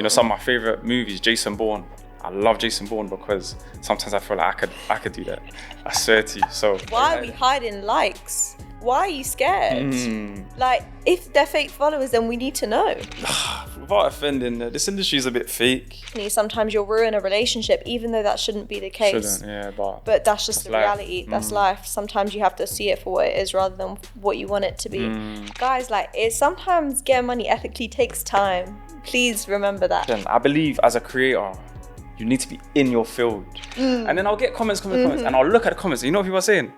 You know, some of my favorite movies, Jason Bourne. I love Jason Bourne because sometimes I feel like I could do that. I swear to you. So why are we hiding likes? Why are you scared? Like, if they're fake followers, then we need to know. Without offending, this industry is a bit fake. Sometimes you'll ruin a relationship, even though that shouldn't be the case. Shouldn't, yeah, but that's just the reality. That's life. Sometimes you have to see it for what it is rather than what you want it to be. Guys, like, sometimes getting money ethically takes time. Please remember that. I believe as a creator, you need to be in your field. And then I'll get comments, and I'll look at the comments. And you know what people are saying?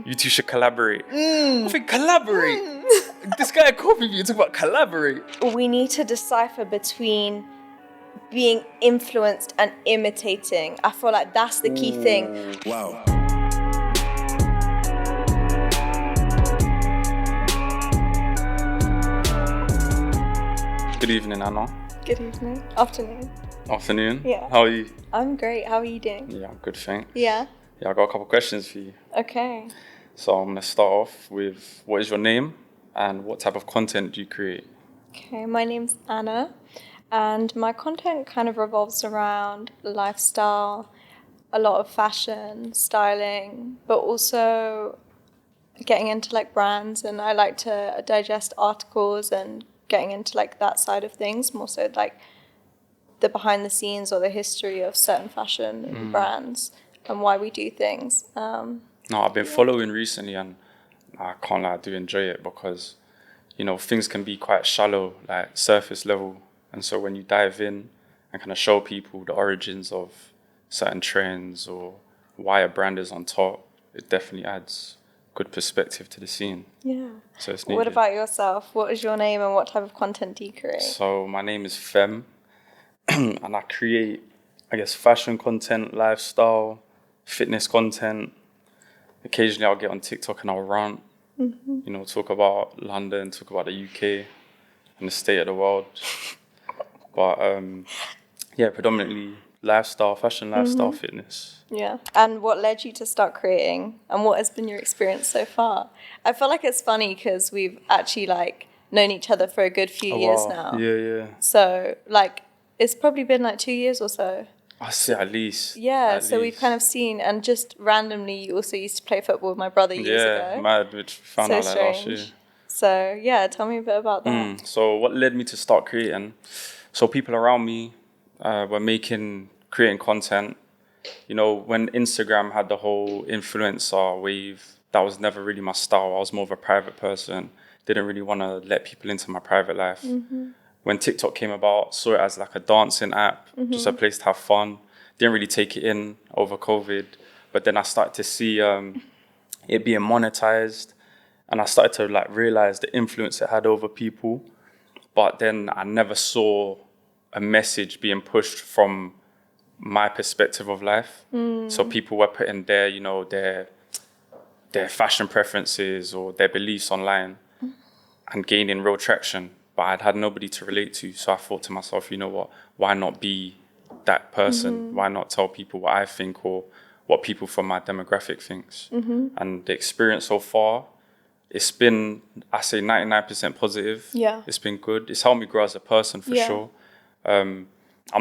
You two should collaborate. I think collaborate. This guy copied me. You talk about collaborate. We need to decipher between being influenced and imitating. I feel like that's the key thing. Wow. Good evening, Anna. Good evening. Afternoon. Afternoon. Yeah. How are you? I'm great. How are you doing? Yeah, I'm good, thanks. Yeah. Yeah, I got a couple questions for you. Okay. So I'm gonna start off with, what is your name and what type of content do you create? Okay, my name's Anna, and my content kind of revolves around lifestyle, a lot of fashion, styling, but also getting into like brands, and I like to digest articles and getting into like that side of things, more so like the behind the scenes or the history of certain fashion brands and why we do things. No, I've been following recently, and I can't lie, I do enjoy it because, you know, things can be quite shallow, like surface level. And so when you dive in and kind of show people the origins of certain trends or why a brand is on top, it definitely adds good perspective to the scene. Yeah. So it's needed. What about yourself? What is your name and what type of content do you create? So my name is Fem, and I create, I guess, fashion content, lifestyle, fitness content. Occasionally I'll get on TikTok and I'll rant, you know, talk about London, talk about the UK and the state of the world. But yeah, predominantly lifestyle, fashion, lifestyle, fitness. Yeah. And what led you to start creating, and what has been your experience so far? I feel like it's funny because we've actually like known each other for a good few years now. Yeah. So like it's probably been like 2 years or so. I say at least. Yeah, so we've kind of seen, and just randomly you also used to play football with my brother years ago. Yeah, mad, which found out like last year. So yeah, tell me a bit about that. So what led me to start creating? So people around me were creating content. You know, when Instagram had the whole influencer wave, that was never really my style. I was more of a private person. Didn't really want to let people into my private life. When TikTok came about, saw it as like a dancing app, just a place to have fun. Didn't really take it in over COVID. But then I started to see it being monetized, and I started to like realize the influence it had over people. But then I never saw a message being pushed from my perspective of life. So people were putting their, you know, their fashion preferences or their beliefs online and gaining real traction. But I'd had nobody to relate to. So I thought to myself, you know what, why not be that person? Why not tell people what I think or what people from my demographic thinks? And the experience so far, it's been, I say 99% positive. Yeah. It's been good. It's helped me grow as a person for sure. I'm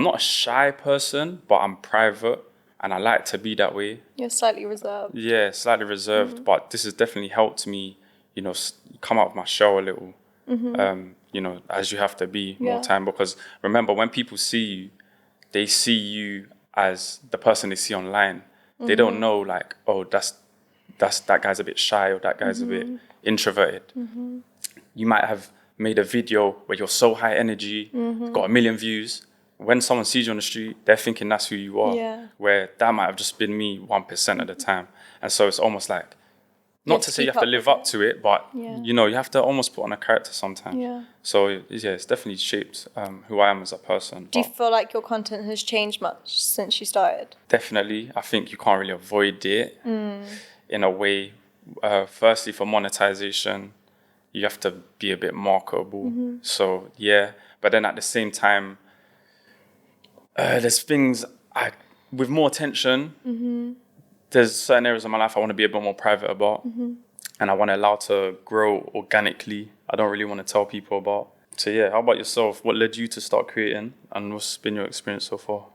not a shy person, but I'm private and I like to be that way. You're slightly reserved. Yeah, slightly reserved, but this has definitely helped me, you know, come out of my shell a little. You know, as you have to be more time, because remember, when people see you, they see you as the person they see online. They don't know like, oh, that guy's a bit shy or that guy's a bit introverted. You might have made a video where you're so high energy, got 1 million views. When someone sees you on the street, they're thinking that's who you are. Where that might have just been me 1% of the time. And so it's almost like, not to say you have to live up to it, but you know, you have to almost put on a character sometimes. So yeah, it's definitely shaped who I am as a person. Do you feel like your content has changed much since you started? Definitely. I think you can't really avoid it in a way. Firstly, for monetization, you have to be a bit marketable. So yeah, but then at the same time, there's things with more attention. There's certain areas of my life I want to be a bit more private about, and I want to allow to grow organically. I don't really want to tell people about So yeah, how about yourself? What led you to start creating, and what's been your experience so far?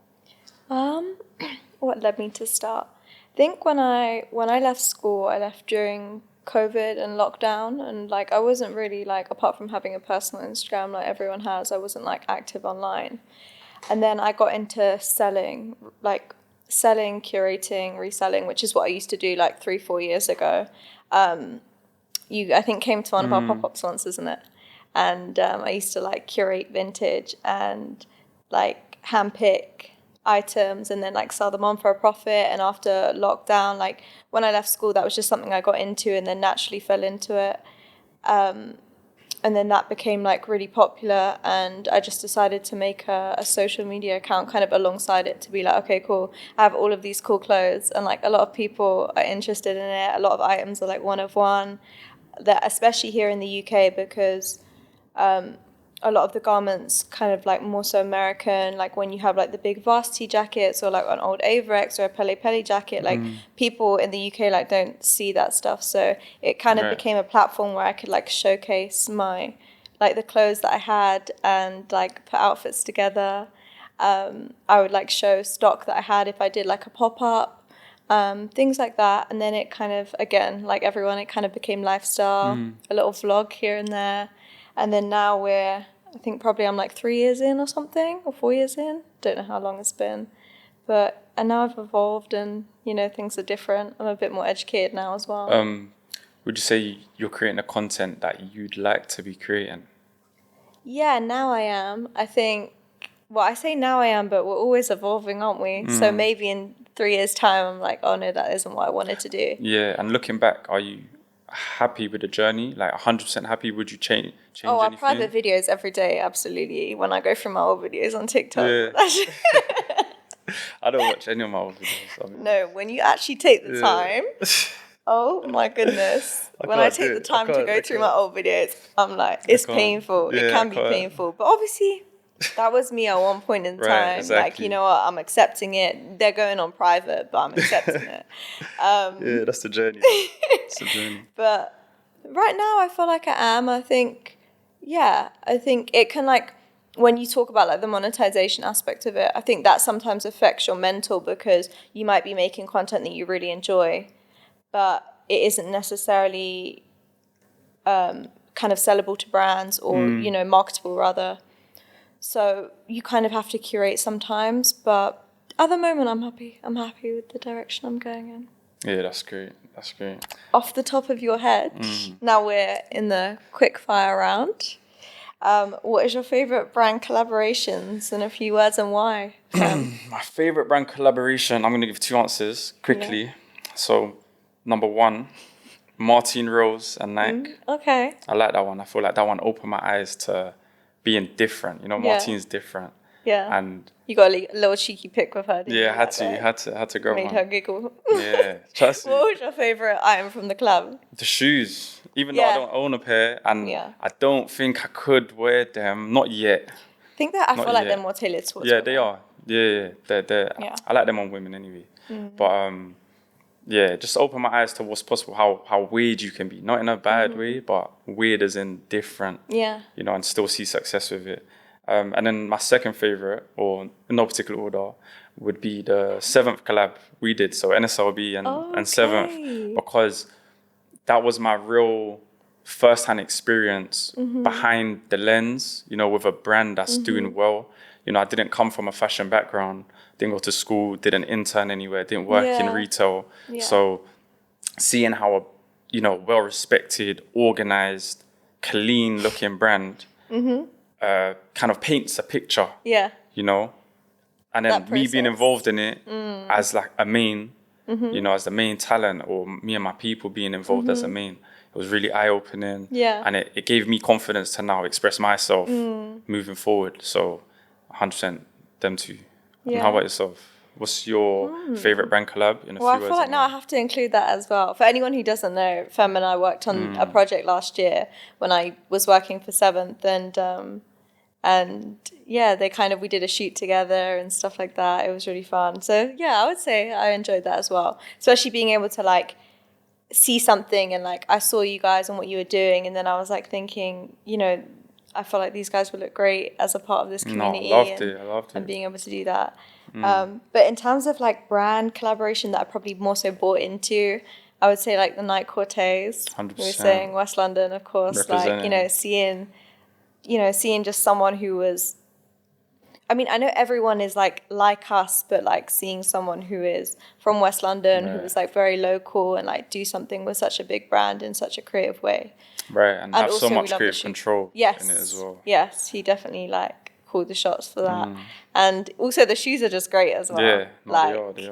What led me to start? I think when I left school, I left during COVID and lockdown, and like I wasn't really like, apart from having a personal Instagram like everyone has, I wasn't like active online. And then I got into selling, curating, reselling, which is what I used to do like 3-4 years ago. You, I think, came to one of our pop-ups once, isn't it? And I used to like curate vintage and like handpick items and then like sell them on for a profit. And after lockdown, like when I left school, that was just something I got into and then naturally fell into it. And then that became like really popular, and I just decided to make a social media account kind of alongside it to be like, okay, cool, I have all of these cool clothes and like a lot of people are interested in it. A lot of items are like one of one, that especially here in the UK, because a lot of the garments kind of like more so American, like when you have like the big varsity jackets or like an old Averex or a Pele Pele jacket, like people in the UK like don't see that stuff. So it kind of became a platform where I could like showcase my, like the clothes that I had and like put outfits together. I would like show stock that I had if I did like a pop-up, things like that. And then it kind of, again, like everyone, it kind of became lifestyle, a little vlog here and there. And then now I think probably I'm like 3 years in or something, or 4 years in. Don't know how long it's been. And now I've evolved and, you know, things are different. I'm a bit more educated now as well. Would you say you're creating the content that you'd like to be creating? Yeah, now I am. I think, well, I say now I am, but we're always evolving, aren't we? So maybe in 3 years' time, I'm like, oh no, that isn't what I wanted to do. Yeah, and looking back, are you happy with the journey? Like 100% happy? Would you change our anything? private videos every day, absolutely. When I go through my old videos on TikTok. Yeah. I don't watch any of my old videos. I mean, no, when you actually take the time, oh my goodness. When I take the time to go through my old videos, I'm like, it's painful. Yeah, it can be painful. But obviously, that was me at one point in time. Exactly. Like, you know what, I'm accepting it. They're going on private, but I'm accepting it. Yeah, that's the journey. It's the journey. But right now, I feel like I am. I think it can, like, when you talk about like the monetization aspect of it, I think that sometimes affects your mental, because you might be making content that you really enjoy, but it isn't necessarily kind of sellable to brands or, you know, marketable rather. So you kind of have to curate sometimes, but at the moment I'm happy. I'm happy with the direction I'm going in. Yeah, that's great. That's great. Off the top of your head, now we're in the quick fire round. What is your favorite brand collaborations, in a few words, and why? My favorite brand collaboration, I'm going to give 2 answers quickly. Yeah. So, number 1, Martine Rose and Nike. Okay. I like that one. I feel like that one opened my eyes to being different. You know, Martine's different. Yeah. And you got a little cheeky pic with her, didn't you? Yeah, had to grab one. Made her giggle. Yeah, trust me. What was your favorite item from the collab? The shoes. Even though I don't own a pair, and I don't think I could wear them. Not yet. I think that I feel like they're more tailored towards women. They are. Yeah. They're I like them on women anyway. But just open my eyes to what's possible, how weird you can be. Not in a bad way, but weird as in different. Yeah. You know, and still see success with it. And then my second favorite, or in no particular order, would be the 7th collab we did. So NSLB and 7th, because that was my real first-hand experience behind the lens, you know, with a brand that's doing well. You know, I didn't come from a fashion background, didn't go to school, didn't intern anywhere, didn't work in retail. Yeah. So seeing how a, you know, well-respected, organized, clean-looking brand kind of paints a picture, you know, and then me being involved in it as like a main, you know, as the main talent, or me and my people being involved as a main, it was really eye-opening. Yeah. And it gave me confidence to now express myself moving forward. So 100% them two. Yeah. And how about yourself? What's your favorite brand collab in a few words? Well, I feel like now I have to include that as well. For anyone who doesn't know, Fem and I worked on a project last year when I was working for 7th, and yeah, we did a shoot together and stuff like that. It was really fun. So yeah, I would say I enjoyed that as well, especially being able to like see something and like I saw you guys and what you were doing, and then I was like thinking, you know, I felt like these guys would look great as a part of this No, I community. loved it. I loved And it. being able to do that. But in terms of like brand collaboration that I probably more so bought into, I would say like the night Corteiz. 100%. We were saying West London, of course. Like, you know, seeing just someone who was, I mean, I know everyone is like us, but like seeing someone who is from West London, who is like very local and like do something with such a big brand in such a creative way. Right, and have so also much we love the creative shoot. control Yes. in it as well. Yes, he definitely like called the shots for that. And also the shoes are just great as well. Yeah, no, like, they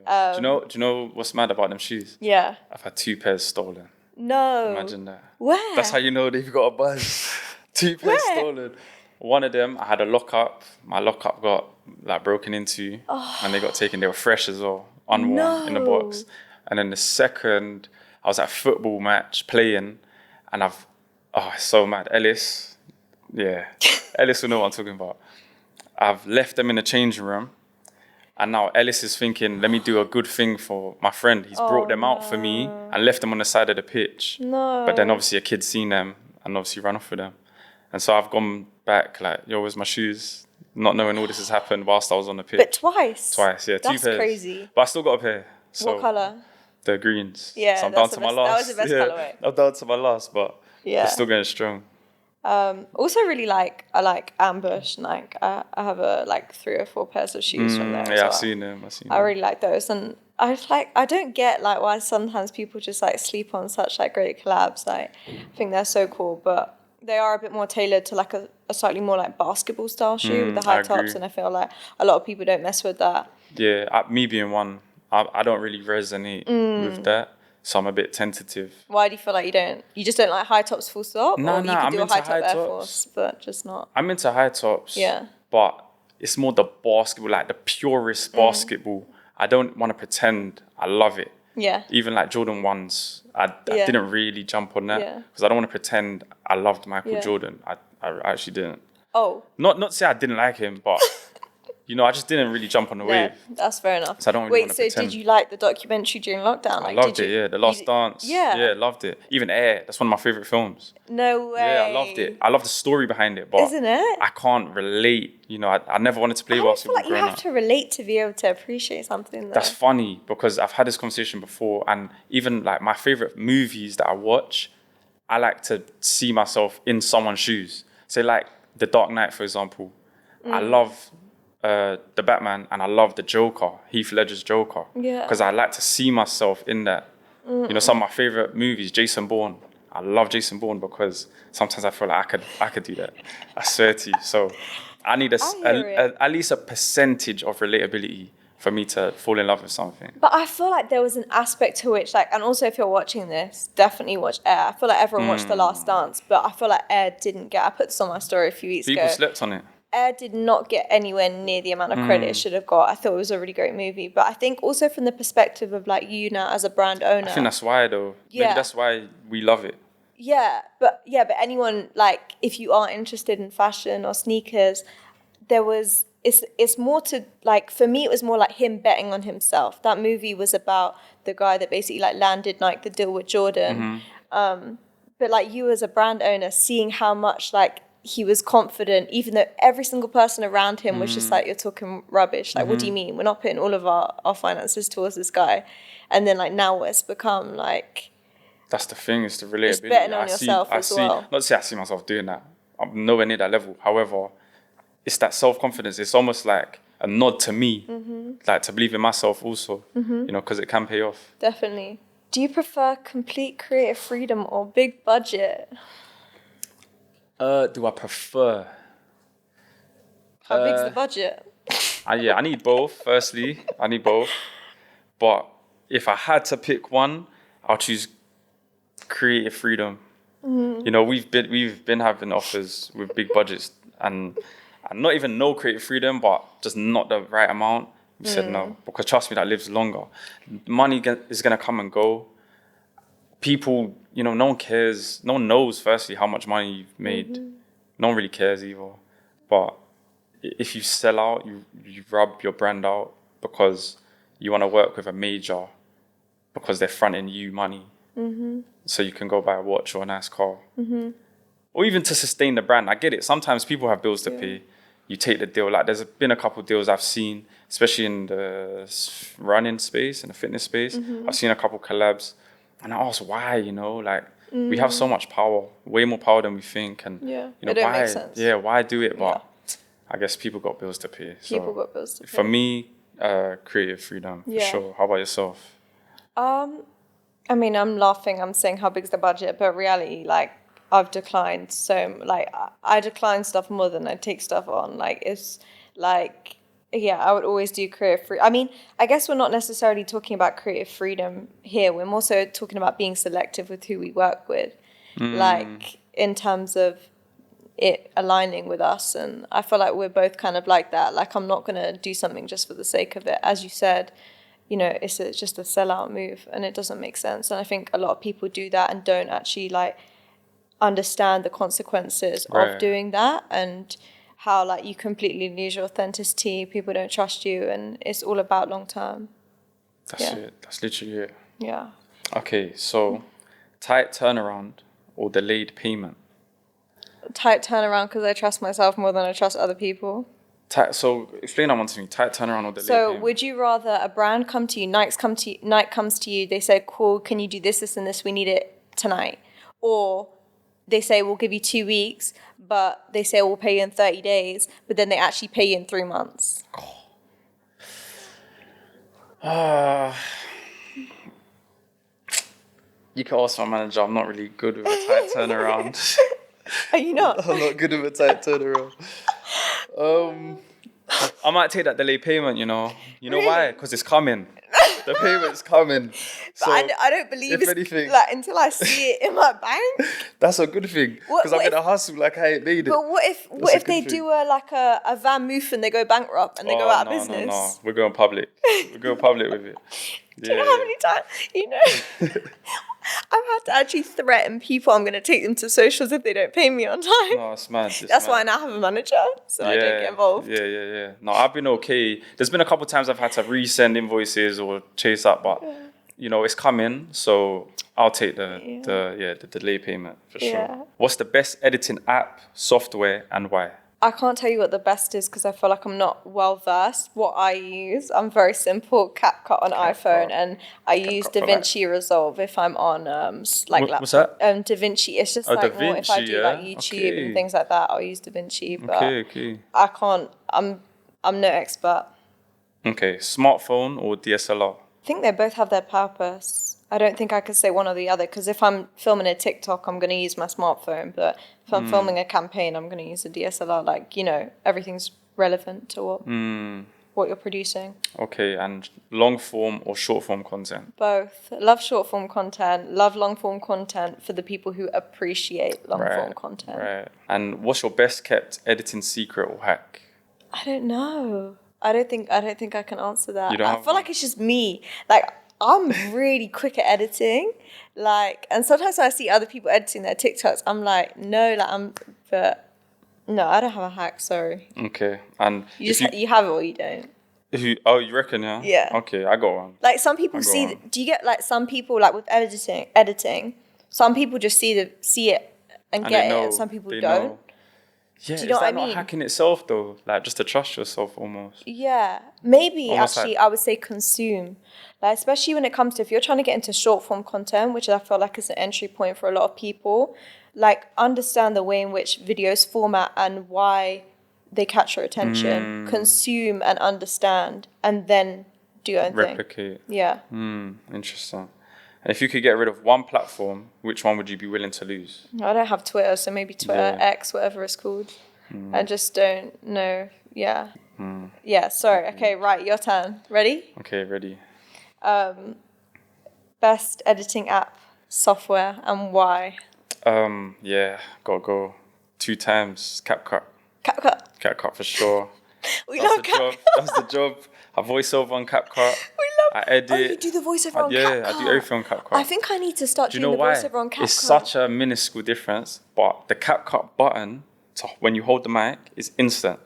are. Do you know what's mad about them shoes? Yeah. I've had 2 pairs stolen. No. Imagine that. Where? That's how you know they've got a buzz. 2 pairs stolen. One of them, I had a lockup. My lockup got like broken into, and they got taken. They were fresh as well, unworn in the box. And then the second, I was at a football match playing, and it's so mad. Ellis will know what I'm talking about. I've left them in the changing room, and now Ellis is thinking, let me do a good thing for my friend. He's brought them out for me and left them on the side of the pitch. No. But then obviously a kid's seen them and obviously ran off with them. And so I've gone back like, yo, where's my shoes? Not knowing all this has happened whilst I was on the pitch. But twice? Twice, yeah. 2 pairs. That's crazy. But I still got a pair. So What colour? the greens. Yeah, so I'm that's down the to my best- last. that was the best colourway. I'm down to my last, but Yeah. it's still going strong. Also really I like Ambush, and like I have a like 3 or 4 pairs of shoes from there as Yeah, well. I've seen them. I really like those, and I don't get like why sometimes people just like sleep on such like great collabs. Like I think they're so cool, but they are a bit more tailored to like a slightly more like basketball style shoe with the high I tops, agree. and I feel like a lot of people don't mess with that. Yeah, me being one, I don't really resonate with that. So I'm a bit tentative. Why do you feel like you just don't like high tops full stop? No, or you could I'm do a into high top high Air tops. Force, but just not. I'm into high tops. Yeah. But it's more the basketball, like the purest basketball. I don't want to pretend I love it. Yeah. Even like Jordan 1s, I didn't really jump on that because I don't want to pretend I loved Michael Jordan. I actually didn't. Oh. Not to say I didn't like him, but you know, I just didn't really jump on the wave. That's fair enough. So I don't really Wait, want to so pretend. did you like the documentary during lockdown? I Like, loved did it, you, yeah. The Last Dance. Yeah. Yeah, loved it. Even Air, that's one of my favourite films. No way. Yeah, I loved it. I love the story behind it, but Isn't it? I can't relate. You know, I never wanted to play I feel basketball like you growing have up. to relate to be able to appreciate something. Though. That's funny because I've had this conversation before, and even like my favourite movies that I watch, I like to see myself in someone's shoes. Say like The Dark Knight, for example. I love the Batman, and I love the Joker, Heath Ledger's Joker. Yeah. Because I like to see myself in that. You know, some of my favourite movies, Jason Bourne. I love Jason Bourne because sometimes I feel like I could do that. I swear to you. So I need at least a percentage of relatability for me to fall in love with something. But I feel like there was an aspect to which, like, and also if you're watching this, definitely watch Air. I feel like everyone watched The Last Dance, but I feel like Air didn't get. I put this on my story a few weeks ago. People slept on it. Air did not get anywhere near the amount of credit it should have got. I thought it was a really great movie, but I think also from the perspective of like you now as a brand owner. I think that's why though. Yeah. Maybe that's why we love it. But anyone, like, if you are interested in fashion or sneakers, it's more to, like, for me, it was more like him betting on himself. That movie was about the guy that basically, like, landed, like, the deal with Jordan. But, like, you as a brand owner, seeing how much, like, he was confident, even though every single person around him was just like, you're talking rubbish. Like, what do you mean? We're not putting all of our finances towards this guy. And then, like, now it's become, like... That's the thing, it's the relatability. It's betting on yourself as well. Not to say I see myself doing that. I'm nowhere near that level. However, it's that self-confidence. It's almost like a nod to me, like to believe in myself also, you know, because it can pay off. Definitely. Do you prefer complete creative freedom or big budget? Do I prefer? How big's the budget? I need both. Firstly, I need both. But if I had to pick one, I'll choose creative freedom. You know, we've been having offers with big budgets and not even no creative freedom, but just not the right amount. We said no, because trust me, that lives longer. Money is gonna come and go. People, you know, no one cares. No one knows, firstly, how much money you've made. No one really cares either. But if you sell out, you rub your brand out because you want to work with a major because they're fronting you money. So you can go buy a watch or a nice car. or even to sustain the brand. I get it. Sometimes people have bills to pay. You take the deal. Like there's been a couple deals I've seen, especially in the running space, in the fitness space. I've seen a couple collabs, and I ask why. Like we have so much power, way more power than we think, and it don't why? make sense. Yeah, why do it? But I guess people got bills to pay. People got bills to pay. For me, creative freedom for sure. How about yourself? I mean, I'm laughing. I'm saying how big's the budget, but reality, like I've declined I decline stuff more than I take stuff on. Like it's like, I would always do creative free. I mean, I guess we're not necessarily talking about creative freedom here. We're more so talking about being selective with who we work with, like in terms of it aligning with us. And I feel like we're both kind of like that. Like I'm not gonna do something just for the sake of it. As you said, it's just a sellout move, and it doesn't make sense. And I think a lot of people do that and don't actually like understand the consequences of doing that, and how like you completely lose your authenticity. People don't trust you, and it's all about long term. That's it. That's literally it. Yeah. Okay, so tight turnaround or delayed payment? Tight turnaround because I trust myself more than I trust other people. So explain that one to me. Tight turnaround or delayed So payment? would you rather a brand come to you, Nike comes to you, they say, cool, can you do this, this, and this? We need it tonight. Or they say, we'll give you 2 weeks, but they say, we'll pay you in 30 days, but then they actually pay you in 3 months. You can ask my manager. I'm not really good with a tight turnaround. Are you not? I'm not good with a tight turnaround. I might take that delayed payment, You know Really? why? Because it's coming. The payment's coming. But I don't believe if anything, like until I see it in my bank. That's a good thing. Because I'm going to hustle like I ain't made it. But what if they do a van move and they go bankrupt and they go out of business? No. We're going public. We're going public with it. Do you know how many times, I've had to actually threaten people I'm going to take them to socials if they don't pay me on time. No, it's mad. That's why I now have a manager, so I don't get involved. Yeah. No, I've been okay. There's been a couple times I've had to resend invoices or chase up, but it's coming, so I'll take the delay payment for sure. What's the best editing app, software, and why? I can't tell you what the best is because I feel like I'm not well versed. What I use, I'm very simple. CapCut on iPhone, and I use DaVinci Resolve if I'm on what's that? DaVinci. It's just more if I do like YouTube and things like that, I'll use DaVinci. But I can't. I'm no expert. Okay, smartphone or DSLR? I think they both have their purpose. I don't think I could say one or the other because if I'm filming a TikTok, I'm going to use my smartphone. But if I'm filming a campaign, I'm going to use a DSLR. Like, everything's relevant to what you're producing. Okay, and long form or short form content? Both. Love short form content. Love long form content for the people who appreciate long form content. Right. And what's your best kept editing secret or hack? I don't know. I don't think I can answer that. I feel like it's just me. Like, I'm really quick at editing, and sometimes when I see other people editing their TikToks, I'm like, no, but no, I don't have a hack. Sorry. Okay, and you have it or you don't. You reckon? Yeah. Yeah. Okay, I got one. Like some people see. Do you get like some people like with editing? Some people just see it and get it, and some people don't. Know. Yeah, do you know what I mean? Not hacking itself though? Like just to trust yourself almost. Yeah, maybe almost actually I would say consume. Like especially when it comes to if you're trying to get into short form content, which I feel like is an entry point for a lot of people, like understand the way in which videos format and why they catch your attention. Consume and understand, and then do your own thing. Replicate. Yeah. Interesting. And if you could get rid of one platform, which one would you be willing to lose? I don't have Twitter, so maybe Twitter, X, whatever it's called. I just don't know. Yeah. Yeah, sorry. Okay, right, your turn. Ready? Okay, ready. Best editing app, software, and why? Gotta go 2 times. CapCut. CapCut for sure. We love CapCut. That's the job. I voice over on CapCut. I edit. Oh, you do the voiceover on CapCut? Yeah, I do everything on CapCut. I think I need to start doing the voiceover on CapCut. It's such a minuscule difference, but the CapCut button, when you hold the mic, is instant.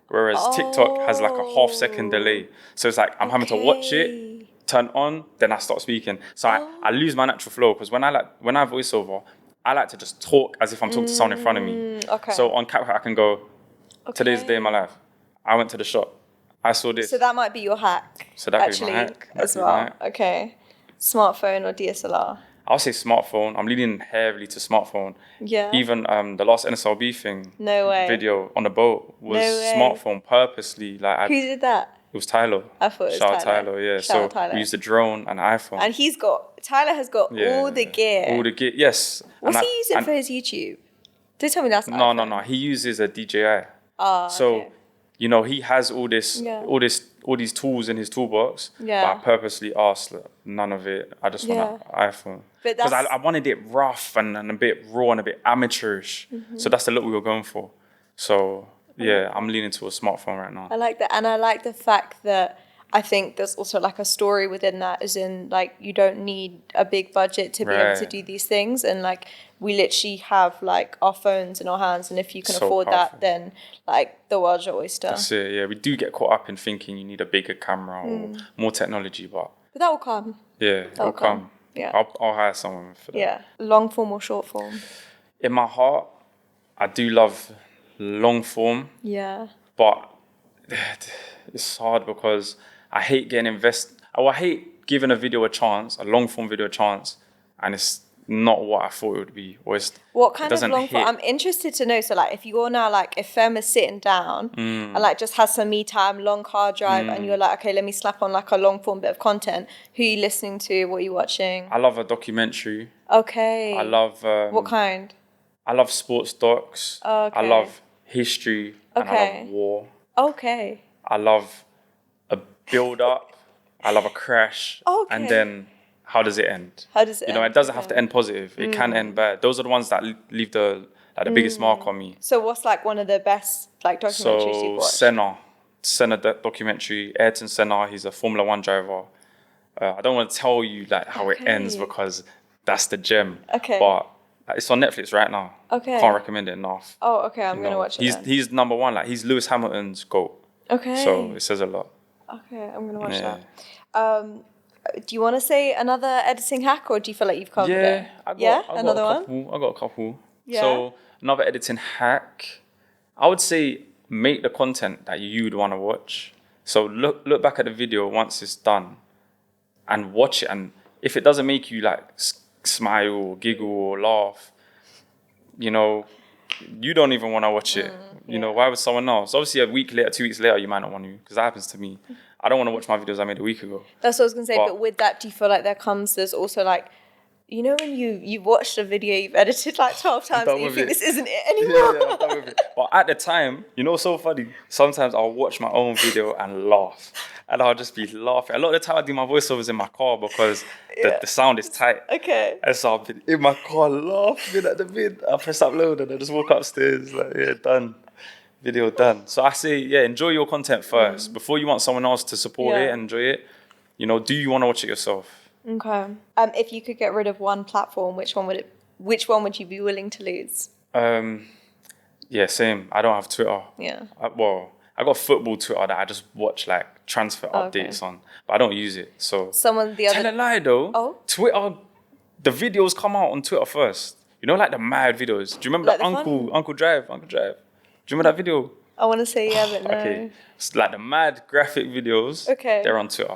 Whereas TikTok has like a half-second delay. So it's like I'm having to watch it, turn on, then I start speaking. So I lose my natural flow because when I voiceover, I like to just talk as if I'm talking to someone in front of me. Okay. So on CapCut, I can go, today's the day in my life. I went to the shop. I saw this. So that might be your hack. So that could be actually, my hack. as well. Okay. Smartphone or DSLR? I'll say smartphone. I'm leaning heavily to smartphone. Yeah. Even the last NSLB thing. No way. Video on the boat was No way. smartphone purposely. Like Who did that? It was Tyler. I thought it was Shout out Tyler. Tyler, yeah. Shout out So Tyler. we used a drone and an iPhone. And Tyler has got all the gear. All the gear, yes. What's he using for his YouTube? Don't tell me that's not No. He uses a DJI. So, okay. you know, he has all these tools in his toolbox. Yeah. But I purposely asked none of it. I just want an iPhone. Because I wanted it rough and a bit raw and a bit amateurish. So that's the look we were going for. So yeah, I'm leaning to a smartphone right now. I like that. And I like the fact that I think there's also like a story within that, as in like you don't need a big budget to be able to do these things. And like we literally have like our phones in our hands, and if you can afford that, then like the world's your oyster. That's it, yeah. We do get caught up in thinking you need a bigger camera or more technology, but that will come. Yeah, it'll come. Yeah. I'll hire someone for that. Yeah. Long form or short form? In my heart, I do love long form. Yeah. But it's hard because I hate getting I hate giving a video a chance, a long form video a chance, and it's not what I thought it would be. Or what kind of long form? I'm interested to know. So like if you're now like, if Fem is sitting down and like just has some me time, long car drive, and you're like, okay, let me slap on like a long form bit of content. Who are you listening to? What are you watching? I love a documentary. Okay. I love... what kind? I love sports docs. Okay. I love history. And I love war. Okay. I love a build-up. I love a crash. Okay. And then how does it end? How does it end? You know, it doesn't have to end positive. It can end bad. Those are the ones that leave the biggest mark on me. So what's like one of the best like documentaries you've watched? Senna documentary. Ayrton Senna, he's a Formula 1 driver. I don't want to tell you like how it ends because that's the gem. Okay. But it's on Netflix right now. Okay. Can't recommend it enough. Oh, okay. I'm going to watch it then. He's number one. Like he's Lewis Hamilton's GOAT. Okay. So it says a lot. Okay, I'm going to watch that. Do you want to say another editing hack, or do you feel like you've covered it? I got a couple. Yeah. So another editing hack, I would say make the content that you'd want to watch. So look back at the video once it's done and watch it. And if it doesn't make you like smile or giggle or laugh, you know, you don't even want to watch it. You know, why would someone else? Obviously, a week later, 2 weeks later, you might not want to, because that happens to me. I don't want to watch my videos I made a week ago. That's what I was going to say. But with that, do you feel like there's also like, you know, when you've watched a video you've edited like 12 times and you think this isn't it anymore? Yeah, I'm done with it. But at the time, you know, so funny. Sometimes I'll watch my own video and laugh. And I'll just be laughing. A lot of the time I do my voiceovers in my car because the sound is tight. Okay. And so I've been in my car laughing at the vid. I press upload and I just walk upstairs like, yeah, done. Video done. So I say, yeah, enjoy your content first. Before you want someone else to support it and enjoy it, you know, do you want to watch it yourself? Okay. If you could get rid of one platform, which one would you be willing to lose? Yeah, same. I don't have Twitter. Yeah. I got football Twitter that I just watch like transfer updates on, but I don't use it. So tell a lie though. Oh. Twitter, the videos come out on Twitter first. You know, like the mad videos. Do you remember like the Uncle Drive? Do you remember that video? I want to say yeah, but no. Okay, it's like the mad graphic videos. Okay. They're on Twitter.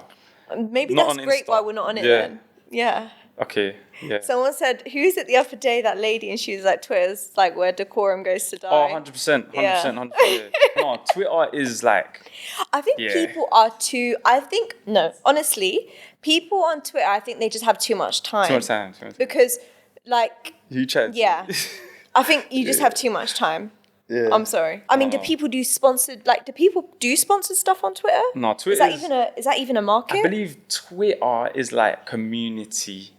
Maybe not that's great why we're not on it then. Yeah. Okay, yeah. Someone said, who's it the other day, that lady, and she was like, Twitter's like where decorum goes to die. Oh, 100%. Yeah. No, Twitter is like... I think people are too... honestly, people on Twitter, I think they just have too much time. Too much time. Because, like... You chat. Yeah. I think you just have too much time. Yeah. I'm sorry. I mean, do people do sponsored stuff on Twitter? No, Twitter is that even a market? I believe Twitter is like community,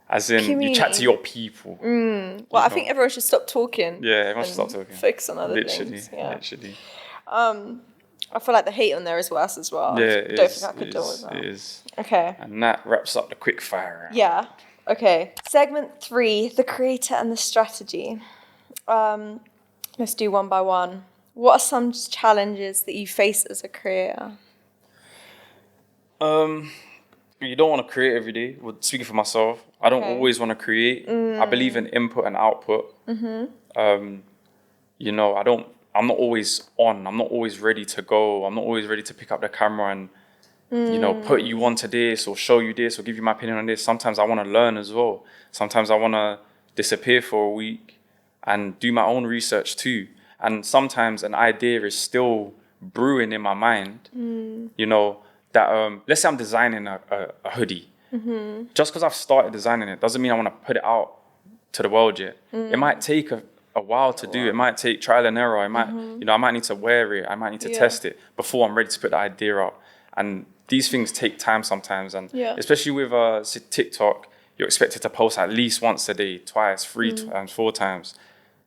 as in you chat to your people. Well, I think everyone should stop talking. Yeah, everyone should stop talking. Focus on other things. Literally. I feel like the hate on there is worse as well. Yeah, I don't think I could deal with that. It is. Okay. And that wraps up the quick fire round. Yeah. Okay. Segment 3, the creator and the strategy. Let's do one by one. What are some challenges that you face as a creator? you don't want to create every day. Well, speaking for myself, I don't always want to create. I believe in input and output. You know, I'm not always on. I'm not always ready to go. I'm not always ready to pick up the camera and, you know, put you onto this or show you this or give you my opinion on this. Sometimes I want to learn as well. Sometimes I want to disappear for a week and do my own research too. And sometimes an idea is still brewing in my mind, you know, that let's say I'm designing a hoodie. Just because I've started designing it doesn't mean I want to put it out to the world yet. It might take a while to do. It might take trial and error. I might, you know, I might need to wear it. I might need to test it before I'm ready to put the idea out. And these things take time sometimes. And especially with TikTok, you're expected to post at least once a day, twice, 3 times, 4 times.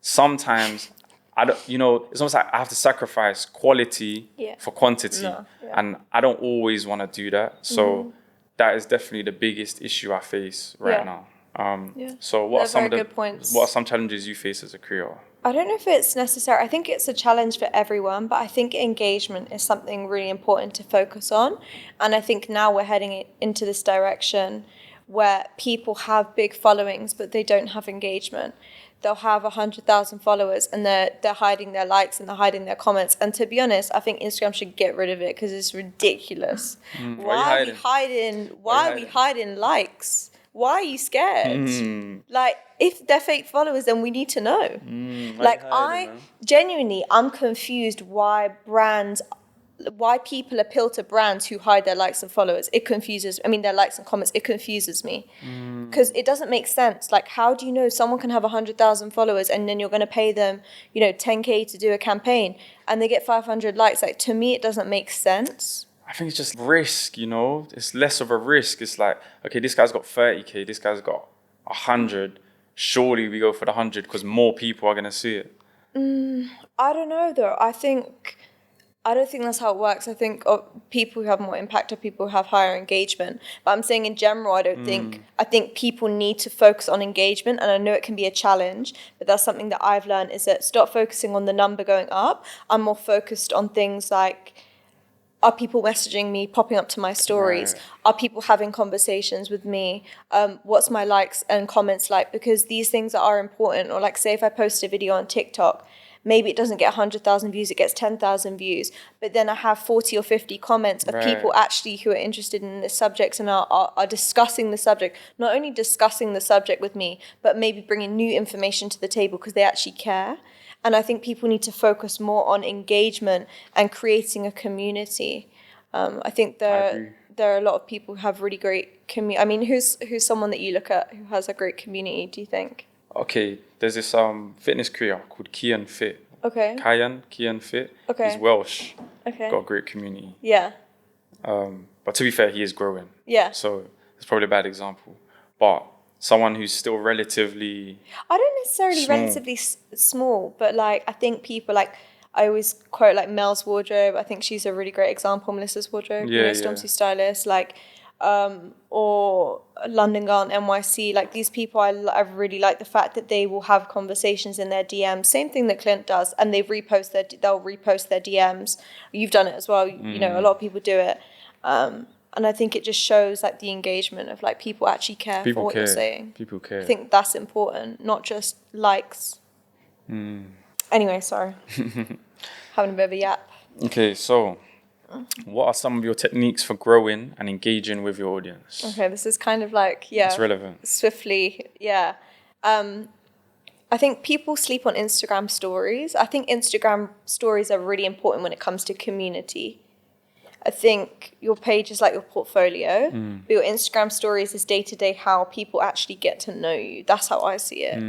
Sometimes I don't, you know, it's almost like I have to sacrifice quality for quantity. And I don't always want to do that. So that is definitely the biggest issue I face right now. So what are some challenges you face as a creator? I don't know if it's necessary. I think it's a challenge for everyone, but I think engagement is something really important to focus on. And I think now we're heading into this direction where people have big followings, but they don't have engagement. They'll have 100,000 followers and they're hiding their likes and they're hiding their comments. And to be honest, I think Instagram should get rid of it because it's ridiculous. Why are we hiding likes? Why are you scared? Like, if they're fake followers, then we need to know. I'm confused why people appeal to brands who hide their likes and followers. Their likes and comments. It confuses me because it doesn't make sense. Like, how do you know someone can have 100,000 followers and then you're going to pay them, you know, 10K to do a campaign and they get 500 likes? Like, to me, it doesn't make sense. I think it's just risk, you know? It's less of a risk. It's like, okay, this guy's got 30K, this guy's got 100. Surely we go for the 100 because more people are going to see it. I don't know, though. I don't think that's how it works. I think people who have more impact are people who have higher engagement. But I'm saying in general, I think people need to focus on engagement. And I know it can be a challenge, but that's something that I've learned is that stop focusing on the number going up. I'm more focused on things like, are people messaging me, popping up to my stories? Right. Are people having conversations with me? What's my likes and comments like? Because these things are important. Or like, say if I post a video on TikTok, maybe it doesn't get 100,000 views, it gets 10,000 views. But then I have 40 or 50 comments of people actually who are interested in this subject and are discussing the subject. Not only discussing the subject with me, but maybe bringing new information to the table because they actually care. And I think people need to focus more on engagement and creating a community. I think there are a lot of people who have really great community. I mean, who's someone that you look at who has a great community, do you think? Okay, there's this fitness creator called Kian Fit. Okay. Kian Fit. Okay. He's Welsh. Okay. Got a great community. Yeah. But to be fair, he is growing. Yeah. So it's probably a bad example. But someone who's still relatively I don't necessarily small. Relatively small, but like I think people like I always quote like Mel's wardrobe. I think she's a really great example. Melissa's wardrobe, Stormzy Stylist, like or London Girl and NYC. Like these people, I really like the fact that they will have conversations in their DMs. Same thing that Clint does, and they'll repost their DMs. You've done it as well. You know, a lot of people do it. And I think it just shows like the engagement of like people actually care for what you're saying. People care. I think that's important, not just likes. Anyway, sorry. Having a bit of a yap. Okay, so what are some of your techniques for growing and engaging with your audience? Okay, this is kind of like, it's relevant. Swiftly, yeah. I think people sleep on Instagram stories. I think Instagram stories are really important when it comes to community. I think your page is like your portfolio, but your Instagram stories is day-to-day how people actually get to know you. That's how I see it.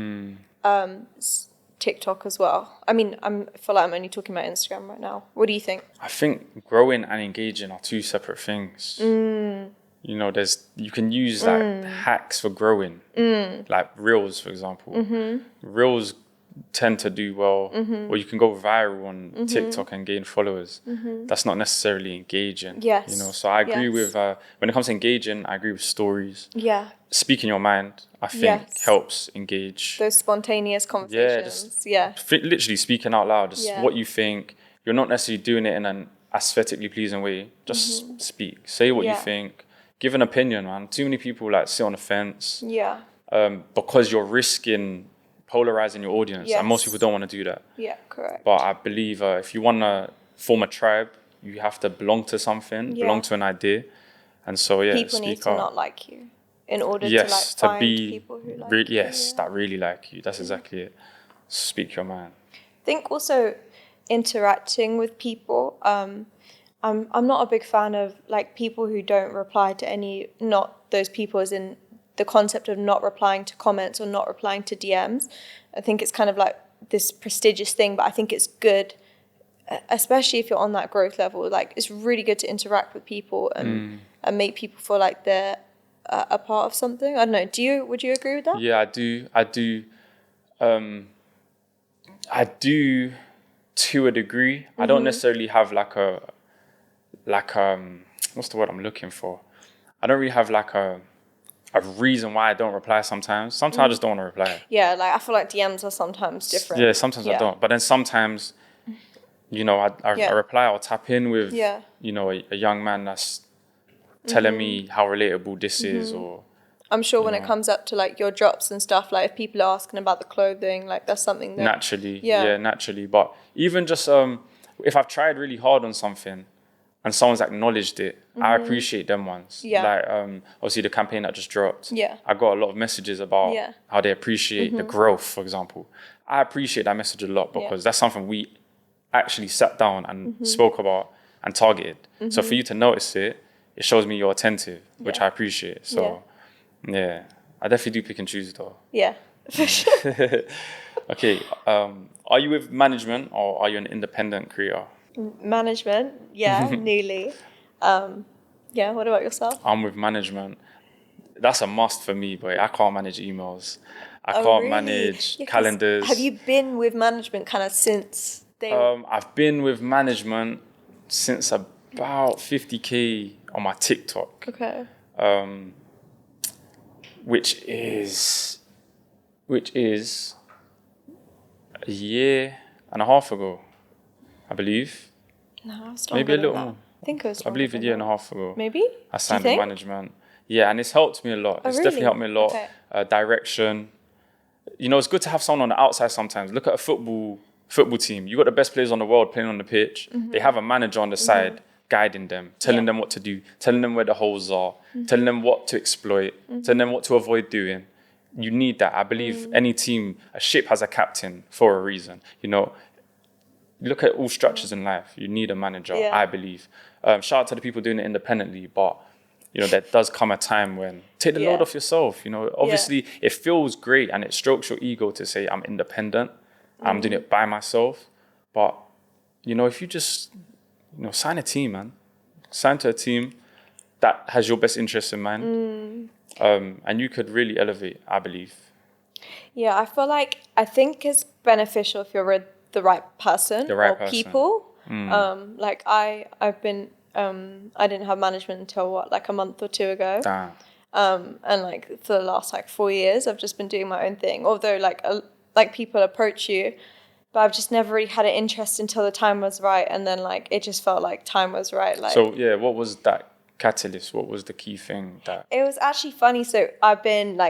TikTok as well. I mean, I feel like I'm only talking about Instagram right now. What do you think? I think growing and engaging are two separate things. You know, you can use like hacks for growing, like Reels, for example. Reels tend to do well, or you can go viral on TikTok and gain followers. That's not necessarily engaging. Yes. You know, so I agree with when it comes to engaging, I agree with stories. Yeah. Speaking your mind, I think helps engage. Those spontaneous conversations. Literally speaking out loud, just what you think. You're not necessarily doing it in an aesthetically pleasing way. Just speak. Say what you think. give an opinion, man. Too many people like sit on the fence. Yeah. Because you're risking polarizing your audience, and most Yes. people don't want to do that. Yeah, correct. But I believe if you want to form a tribe, you have to belong to something, belong to an idea, and so people need to not like you in order to like find people who like you. Yes, that really like you. That's exactly it. Speak your mind. I think also interacting with people. I'm not a big fan of like people who don't reply to any, not those people as in the concept of not replying to comments or not replying to DMs. I think it's kind of like this prestigious thing, but I think it's good, especially if you're on that growth level. Like it's really good to interact with people and make people feel like they're a part of something. I don't know. Would you agree with that? Yeah, I do. I do to a degree. I don't necessarily have like what's the word I'm looking for? I don't really have like a reason why I don't reply sometimes. Sometimes I just don't want to reply. Yeah, like I feel like DMs are sometimes different. Yeah, sometimes I don't. But then sometimes, I reply, I'll tap in with, a young man that's telling me how relatable this is, or... I'm sure when it comes up to like your drops and stuff, like if people are asking about the clothing, like that's something that... Naturally. But even just if I've tried really hard on something and someone's acknowledged it, I appreciate them ones. Yeah. Like obviously the campaign that just dropped. Yeah. I got a lot of messages about how they appreciate the growth, for example. I appreciate that message a lot because that's something we actually sat down and spoke about and targeted. So for you to notice it, it shows me you're attentive, which I appreciate. So yeah, I definitely do pick and choose though. Yeah, for sure. Okay, are you with management or are you an independent creator? Management, newly. What about yourself? I'm with management. That's a must for me, but I can't manage emails. I can't manage calendars. Have you been with management kind of since they... I've been with management since about 50K on my TikTok. Okay. Which is a year and a half ago, I believe. No, it's maybe a little more. I think it was. I believe a year and a half ago. Maybe. I signed with management. Yeah, and it's helped me a lot. It's definitely helped me a lot. Okay. Direction. It's good to have someone on the outside sometimes. Look at a football team. You got the best players on the world playing on the pitch. They have a manager on the side guiding them, telling them what to do, telling them where the holes are, telling them what to exploit, telling them what to avoid doing. You need that. I believe any team, a ship has a captain for a reason. Look at all structures in life. You need a manager, I believe. Shout out to the people doing it independently, but there does come a time when take the load off yourself. Obviously it feels great and it strokes your ego to say I'm independent, I'm doing it by myself. But if you just sign a team, man. Sign to a team that has your best interests in mind. And you could really elevate, I believe. Yeah, I think it's beneficial if you're with the right person people. Like I've been, I didn't have management until a month or two ago. Damn. And for the last 4 years, I've just been doing my own thing. Although people approach you, but I've just never really had an interest until the time was right. And then it just felt like time was right. So what was that catalyst? What was the key thing that... It was actually funny. So I've been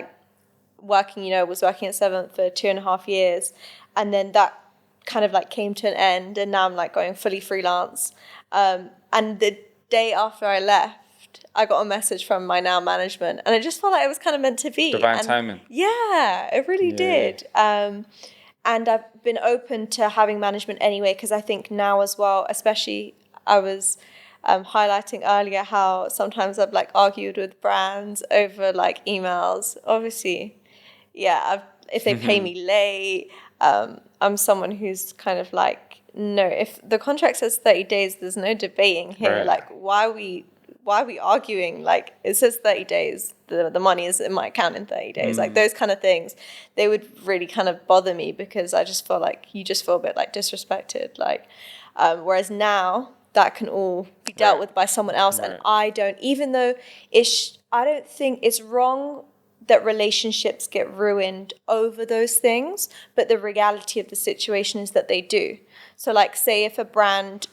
working, was working at 7th for 2.5 years. And then that kind of came to an end. And now I'm going fully freelance. And the day after I left, I got a message from my now management. And I just felt like it was kind of meant to be. Divine timing. Yeah, it really did. And I've been open to having management anyway, because I think now as well, especially I was highlighting earlier how sometimes I've argued with brands over emails. Obviously, if they pay me late, I'm someone who's kind of no, if the contract says 30 days, there's no debating here. Right. Why are we arguing? It says 30 days, the money is in my account in 30 days. Those kind of things, they would really kind of bother me because I just feel you just feel a bit disrespected. Whereas now that can all be dealt with by someone else. And I don't, even though I don't think it's wrong that relationships get ruined over those things, but the reality of the situation is that they do. So say if a brand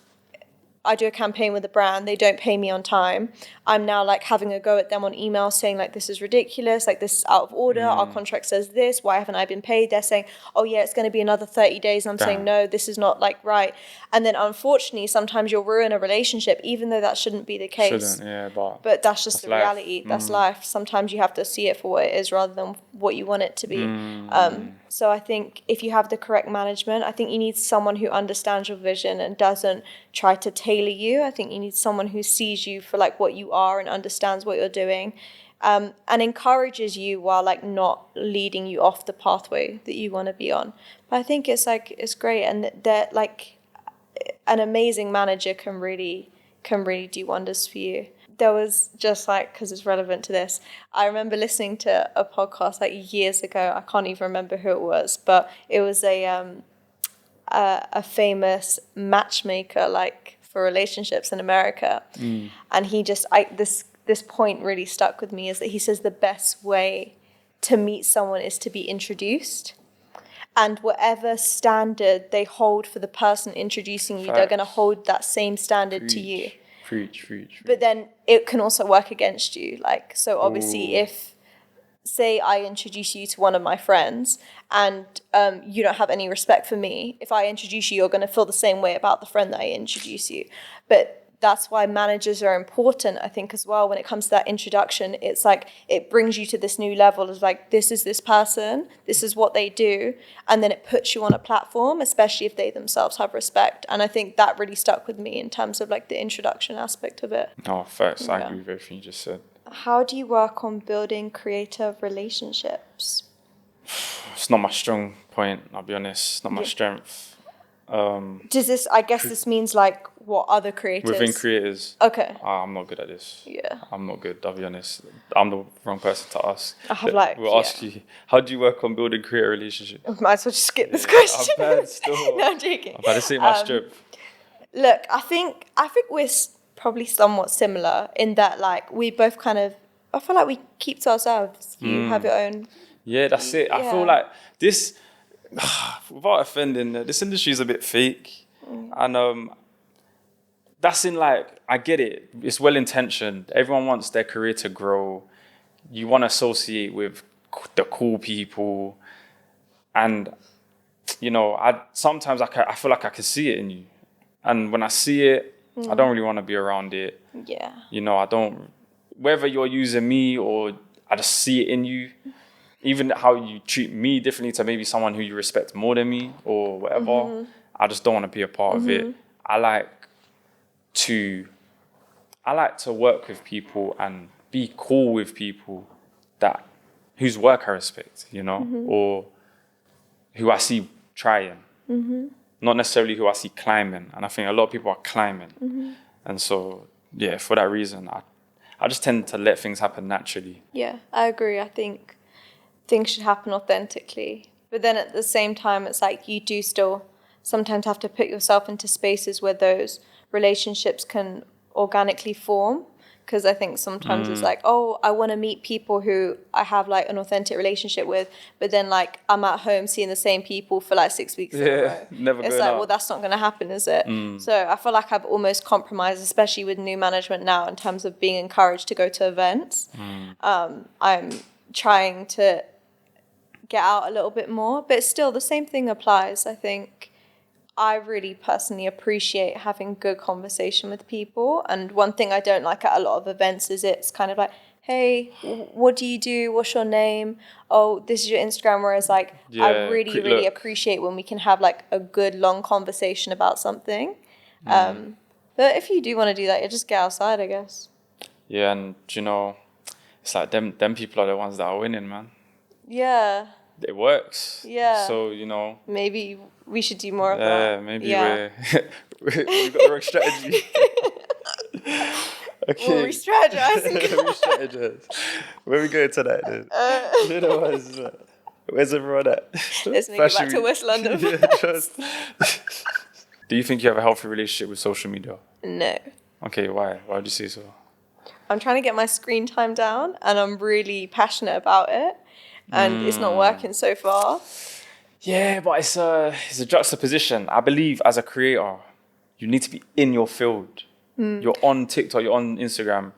I do a campaign with a brand, they don't pay me on time, I'm now like having a go at them on email saying like, this is ridiculous, like this is out of order, our contract says this, why haven't I been paid? They're saying, oh yeah, it's going to be another 30 days. I'm saying, no, this is not like right. And then unfortunately, sometimes you'll ruin a relationship, even though that shouldn't be the case. But that's just the reality. That's life. Sometimes you have to see it for what it is rather than what you want it to be. So I think if you have the correct management, I think you need someone who understands your vision and doesn't try to tailor you. I think you need someone who sees you for like what you are and understands what you're doing, and encourages you while like not leading you off the pathway that you want to be on. But I think it's great, and that like an amazing manager can really do wonders for you. There was just like, because it's relevant to this, I remember listening to a podcast like years ago. I can't even remember who it was, but it was a famous matchmaker like for relationships in America. And he just, this point really stuck with me, is that he says the best way to meet someone is to be introduced. And whatever standard they hold for the person introducing you, they're going to hold that same standard to you. Preach. But then it can also work against you. Like, so obviously if, say I introduce you to one of my friends and you don't have any respect for me, if I introduce you, you're going to feel the same way about the friend that I introduce you. But that's why managers are important, I think, as well. When it comes to that introduction, it's like it brings you to this new level of like, this is this person, this is what they do, and then it puts you on a platform, especially if they themselves have respect. And I think that really stuck with me in terms of like the introduction aspect of it. Oh, facts. I agree with everything you just said. How do you work on building creative relationships? It's not my strong point, I'll be honest. It's not my strength. Does this, I guess this means like what other creators? Within creators. Okay. I'm not good at this. Yeah. I'm not good, I'll be honest. I'm the wrong person to ask. I have like, We'll ask you, how do you work on building creative relationships? Might as well just skip this question. I'm bad still. No, I'm joking. I'm about to say my strip. Look, I think we're probably somewhat similar in that like we both kind of, I feel like we keep to ourselves. You have your own. Yeah, that's it. I feel like this, without offending, this industry is a bit fake. And that's in like, I get it. It's well-intentioned. Everyone wants their career to grow. You want to associate with the cool people. And, you know, sometimes I feel like I can see it in you. And when I see it, I don't really want to be around it. Yeah. You know, whether you're using me or I just see it in you, even how you treat me differently to maybe someone who you respect more than me or whatever, I just don't want to be a part of it. I like to work with people and be cool with people whose work I respect, you know, or who I see trying, not necessarily who I see climbing. And I think a lot of people are climbing. And so, yeah, for that reason, I just tend to let things happen naturally. Yeah, I agree. I think things should happen authentically. But then at the same time, it's like you do still sometimes have to put yourself into spaces where those relationships can organically form. Because I think sometimes it's like, oh, I want to meet people who I have like an authentic relationship with, but then like I'm at home seeing the same people for like 6 weeks in a row. Never it's going like, out. well, that's not going to happen, is it? So I feel like I've almost compromised, especially with new management now, in terms of being encouraged to go to events. I'm trying to get out a little bit more, but still the same thing applies. I think I really personally appreciate having good conversation with people. And one thing I don't like at a lot of events is it's kind of like, hey, what do you do? What's your name? Oh, this is your Instagram. Whereas like, I really appreciate when we can have like a good long conversation about something. But if you do want to do that, you just get outside, I guess. Yeah, and you know, it's like them people are the ones that are winning, man. Yeah. It works. Yeah. So, you know. Maybe we should do more of that. Yeah, maybe we've got the wrong strategy. Okay. We'll re-strategize. Re-strategize. Where are we going tonight then? You know, where's everyone at? Let's make it back to West London. Do you think you have a healthy relationship with social media? No. Okay, why? Why would you say so? I'm trying to get my screen time down and I'm really passionate about it. And it's not working so far. Yeah, but it's a juxtaposition. I believe as a creator, you need to be in your field. You're on TikTok, you're on Instagram.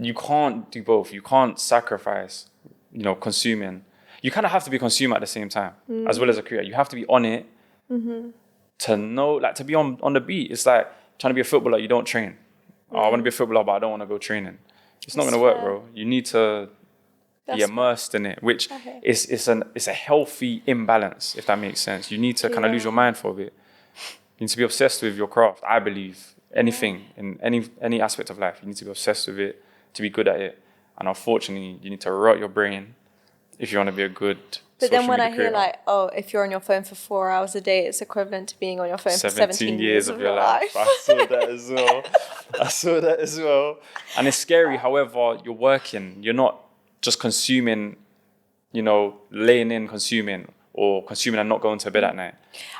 You can't do both. You can't sacrifice, consuming. You kind of have to be a consumer at the same time, as well as a creator. You have to be on it to know, like, to be on the beat. It's like trying to be a footballer, you don't train. Oh, I want to be a footballer, but I don't want to go training. It's not going to work, bro. You need to be immersed in it, which is a healthy imbalance, if that makes sense. You need to kind of lose your mind for a bit. You need to be obsessed with your craft, I believe. Anything, in any aspect of life, you need to be obsessed with it to be good at it. And unfortunately, you need to rot your brain if you want to be a good But then when I creator. hear like, oh, if you're on your phone for 4 hours a day, it's equivalent to being on your phone for 17 years of your life. I saw that as well. And it's scary. However, you're working. You're not just consuming, laying in consuming or consuming and not going to bed at night.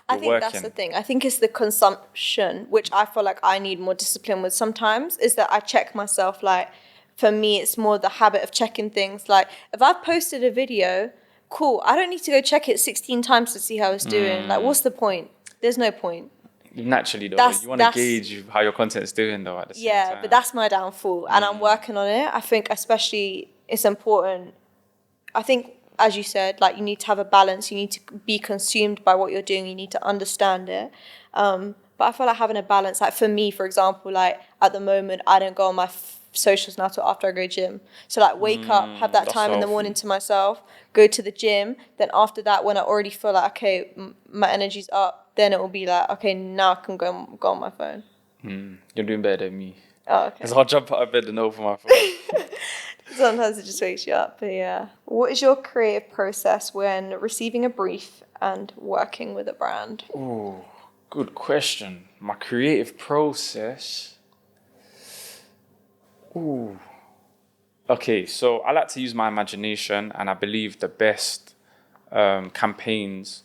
I think that's the thing. I think it's the consumption, which I feel like I need more discipline with sometimes, is that I check myself. Like, for me, it's more the habit of checking things. Like, if I've posted a video, cool, I don't need to go check it 16 times to see how it's doing. Like, what's the point? There's no point. Naturally, though, you want to gauge how your content's doing, though, at the same time. Yeah, but that's my downfall, and I'm working on it. I think especially it's important. I think, as you said, like, you need to have a balance. You need to be consumed by what you're doing. You need to understand it. But I feel like having a balance, like for me, for example, like at the moment, I don't go on my socials now till after I go gym. So like wake up, have that time in the morning to myself, go to the gym. Then after that, when I already feel like, okay, my energy's up, then it will be like, okay, now I can go on my phone. You're doing better than me. Oh, okay. Because I'll jump out of bed and open my phone. Sometimes it just wakes you up, but yeah. What is your creative process when receiving a brief and working with a brand? Oh, good question. My creative process. Ooh. Okay, so I like to use my imagination, and I believe the best campaigns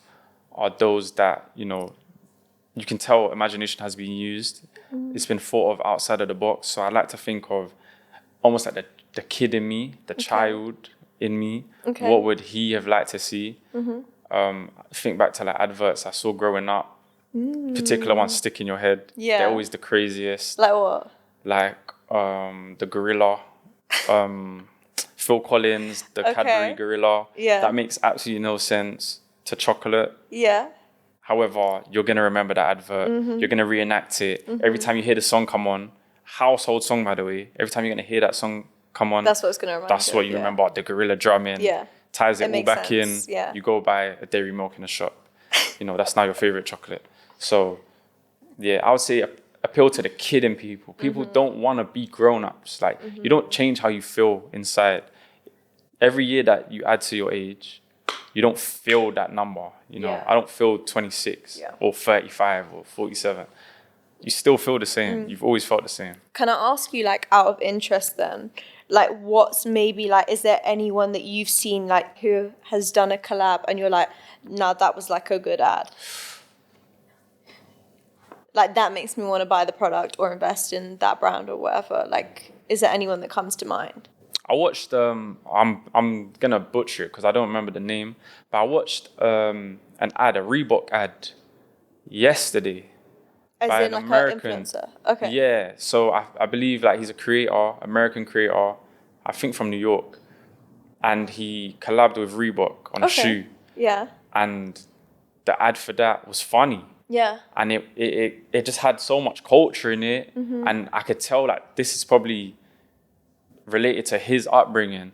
are those that, you can tell imagination has been used. It's been thought of outside of the box. So I like to think of almost like the kid in me, the child in me. Okay. What would he have liked to see? Think back to like adverts I saw growing up. Particular ones stick in your head. Yeah. They're always the craziest. Like what? Like the gorilla, Phil Collins, the Cadbury gorilla. Yeah. That makes absolutely no sense to chocolate. Yeah. However, you're going to remember that advert. You're going to reenact it. Every time you hear the song come on, household song, by the way, every time you're going to hear that song come on, that's what it's going to remind you. That's what you remember, the gorilla drumming. Yeah. Ties it all back sense. in. Yeah. You go buy a dairy milk in a shop. That's now your favorite chocolate. So, yeah, I would say appeal to the kid in people. People don't want to be grown-ups. Like, you don't change how you feel inside. Every year that you add to your age, you don't feel that number. I don't feel 26 or 35 or 47. You still feel the same. You've always felt the same. Can I ask you, like, out of interest then, like, what's maybe, like, is there anyone that you've seen, like, who has done a collab and you're like, nah, that was, like, a good ad? Like, that makes me want to buy the product or invest in that brand or whatever. Like, is there anyone that comes to mind? I watched, I'm going to butcher it because I don't remember the name, but I watched an ad, a Reebok ad, yesterday. As in, like, an influencer? Okay. Yeah, so I believe, like, he's a creator, American creator, I think from New York, and he collabed with Reebok on a shoe. Yeah. And the ad for that was funny. Yeah. And it just had so much culture in it, and I could tell, like, this is probably related to his upbringing.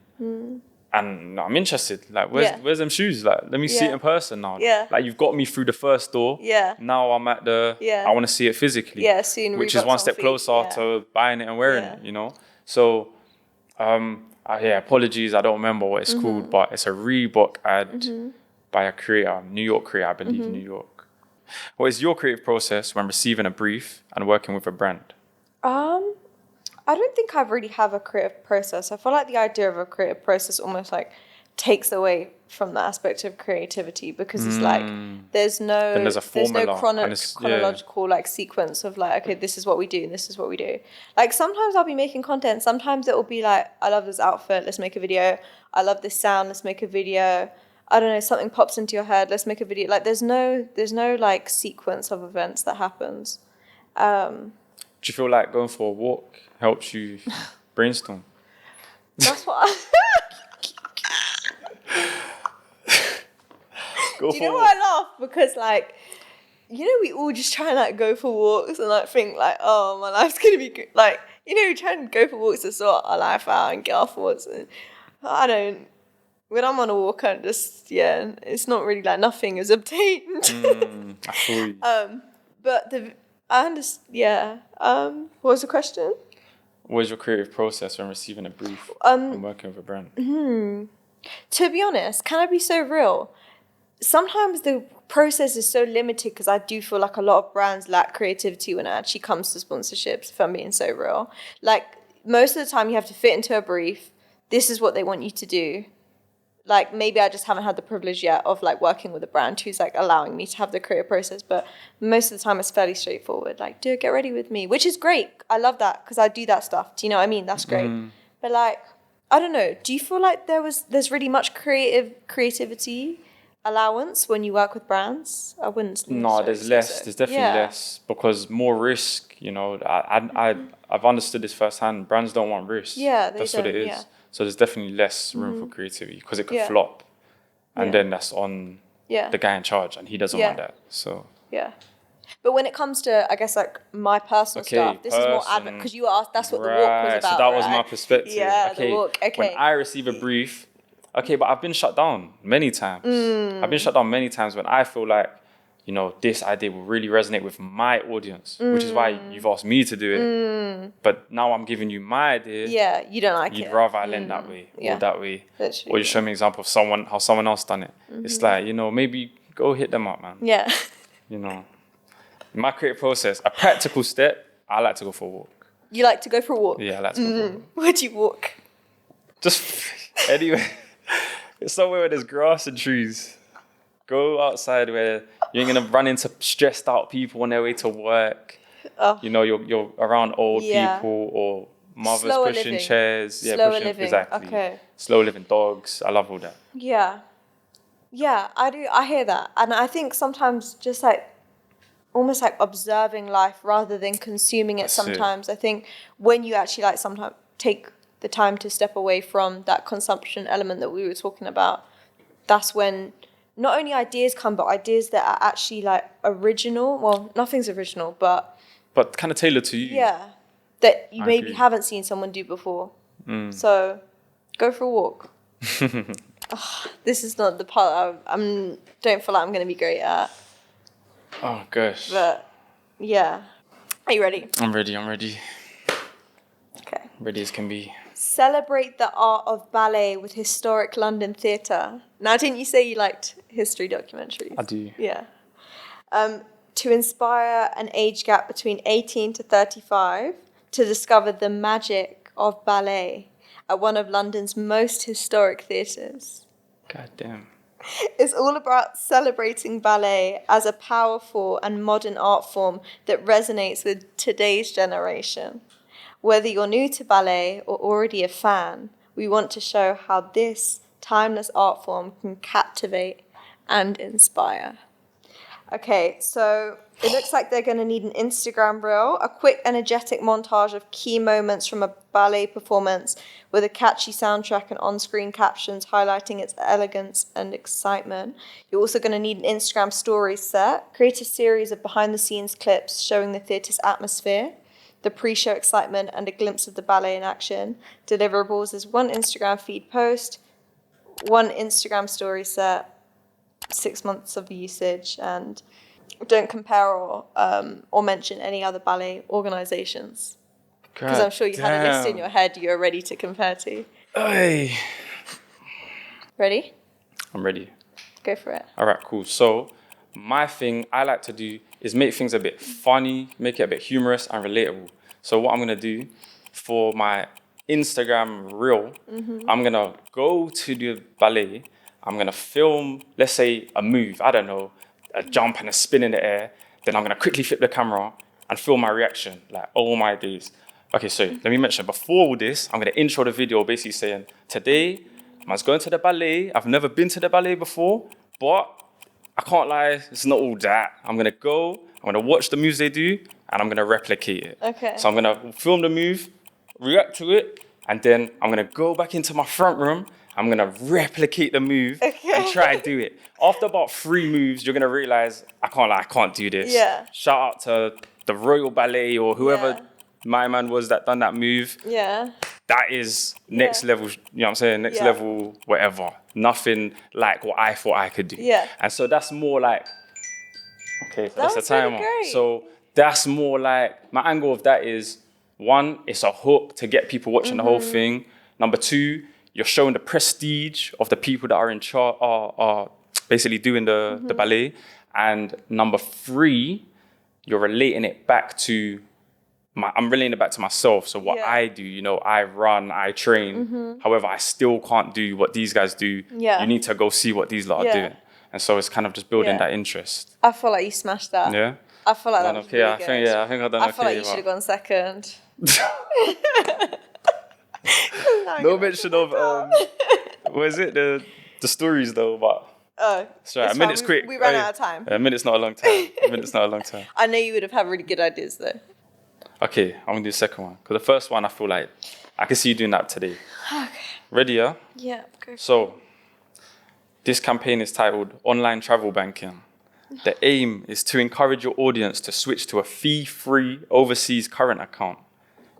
And I'm interested. Like, where's them shoes? Like, let me see it in person now. Yeah. Like, you've got me through the first door. Yeah. Now I'm at the. Yeah. I want to see it physically. Yeah. Soon. Which is one step closer to buying it and wearing it. So, apologies. I don't remember what it's called, but it's a Reebok ad by a creator, New York creator, I believe, New York. What is your creative process when receiving a brief and working with a brand? I don't think I really have a creative process. I feel like the idea of a creative process almost like takes away from the aspect of creativity because it's like there's no chronological like sequence of like, okay, this is what we do and this is what we do. Like sometimes I'll be making content. Sometimes it will be like, I love this outfit, let's make a video. I love this sound, let's make a video. I don't know, something pops into your head, let's make a video. Like there's no like sequence of events that happens. Do you feel like going for a walk helps you brainstorm? That's what Go Do you know why I laugh? Because, like, you know, we all just try and, like, go for walks and, like, think, like, oh, my life's going to be good. Like, you know, we try and go for walks to sort our life out and get our thoughts. And I don't. When I'm on a walk, I'm just, it's not really, like, nothing is obtained. I feel you. But I understand, what was the question? What is your creative process when receiving a brief and working with a brand? To be honest, can I be so real? Sometimes the process is so limited because I do feel like a lot of brands lack creativity when it actually comes to sponsorships, if I'm being so real. Like, most of the time you have to fit into a brief. This is what they want you to do. Like, maybe I just haven't had the privilege yet of, like, working with a brand who's, like, allowing me to have the creative process. But most of the time it's fairly straightforward. Like, get ready with me, which is great. I love that because I do that stuff. Do you know what I mean? That's great. But, like, I don't know. Do you feel like there's really much creativity allowance when you work with brands? I wouldn't. No, there's less. So. There's definitely less because more risk. You know, I've understood this firsthand. Brands don't want risk. Yeah, that's what it is. Yeah. So there's definitely less room for creativity because it could flop, and then that's on the guy in charge, and he doesn't want that. So But when it comes to, I guess, like, my personal stuff, this is more advert because you asked. That's what the walk was about. So that was my perspective. Yeah, the walk. Okay. When I receive a brief, but I've been shut down many times. I've been shut down many times when I feel like, you know, this idea will really resonate with my audience, which is why you've asked me to do it. But now I'm giving you my idea. Yeah, you don't like it. You'd rather I learn that way or that way. Literally. Or you show me an example of how someone else done it. It's like, you know, maybe go hit them up, man. Yeah. You know, in my creative process, a practical step, I like to go for a walk. You like to go for a walk? Yeah, I like to go for a walk. Where do you walk? Just anyway. It's somewhere where there's grass and trees. Go outside where you ain't gonna run into stressed out people on their way to work. You know, you're around old people or mothers Slower pushing living. chairs. Yeah, Slower pushing living. exactly. Okay. Slow living dogs. I love all that. Yeah. Yeah, I do. I hear that. And I think sometimes just like almost like observing life rather than consuming it sometimes. I think when you actually like sometimes take the time to step away from that consumption element that we were talking about, that's when not only ideas come, but ideas that are actually like original. Well, nothing's original, but kind of tailored to you. Yeah, that you maybe agree. haven't seen someone do before. So go for a walk. This is not the part I'm don't feel like I'm going to be great at. Oh gosh. But yeah, are you ready? I'm ready. Okay. Ready as can be. Celebrate the art of ballet with historic London theatre. Now, didn't you say you liked history documentaries? I do. Yeah. To inspire an age gap between 18 to 35 to discover the magic of ballet at one of London's most historic theatres. God damn. It's all about celebrating ballet as a powerful and modern art form that resonates with today's generation. Whether you're new to ballet or already a fan, we want to show how this timeless art form can captivate and inspire. Okay, so it looks like they're going to need an Instagram reel, a quick, energetic montage of key moments from a ballet performance with a catchy soundtrack and on-screen captions highlighting its elegance and excitement. You're also going to need an Instagram story set. Create a series of behind-the-scenes clips showing the theatre's atmosphere, the pre-show excitement, and a glimpse of the ballet in action. Deliverables is 1 Instagram feed post, 1 Instagram story set, 6 months of usage, and don't compare or mention any other ballet organisations. Because I'm sure you had a list in your head you're ready to compare to. Hey. Ready? I'm ready. Go for it. All right, cool. So my thing I like to do is make things a bit funny, make it a bit humorous and relatable. So what I'm going to do for my Instagram reel, I'm going to go to the ballet. I'm going to film, let's say, a move. I don't know, a jump and a spin in the air. Then I'm going to quickly flip the camera and film my reaction. Like, oh my days. Okay, so let me mention, before all this, I'm going to intro the video basically saying, today, I was going to the ballet. I've never been to the ballet before, but I can't lie, it's not all that. I'm going to go, I'm going to watch the moves they do, and I'm going to replicate it. Okay. So I'm going to film the move, react to it, and then I'm going to go back into my front room. I'm going to replicate the move and try to do it. After about 3 moves, you're going to realize, I can't do this. Yeah. Shout out to the Royal Ballet or whoever my man was that done that move. Yeah. That is next level, you know what I'm saying? Next level, whatever. Nothing like what I thought I could do. Yeah. And so that's more like, okay, so that's a was timer. really great. So that's more like, my angle of that is, 1, it's a hook to get people watching the whole thing. Number 2, you're showing the prestige of the people that are in charge, are basically doing the ballet. And number 3, you're relating it back to I'm relating it back to myself. So what I do, you know, I run, I train. However, I still can't do what these guys do. Yeah. You need to go see what these lot are doing. And so it's kind of just building that interest. I feel like you smashed that. Yeah. I feel like that was really good. I think I've done okay. I feel like you should have gone second. No mention of what is it? The stories though, but sorry, a minute's quick. We ran out of time. A minute's not a long time. I know you would have had really good ideas though. Okay, I'm gonna do the second one because the first one I feel like I can see you doing that today. Okay. Ready? Yeah. Yeah. Go. So this campaign is titled Online Travel Banking. The aim is to encourage your audience to switch to a fee-free overseas current account.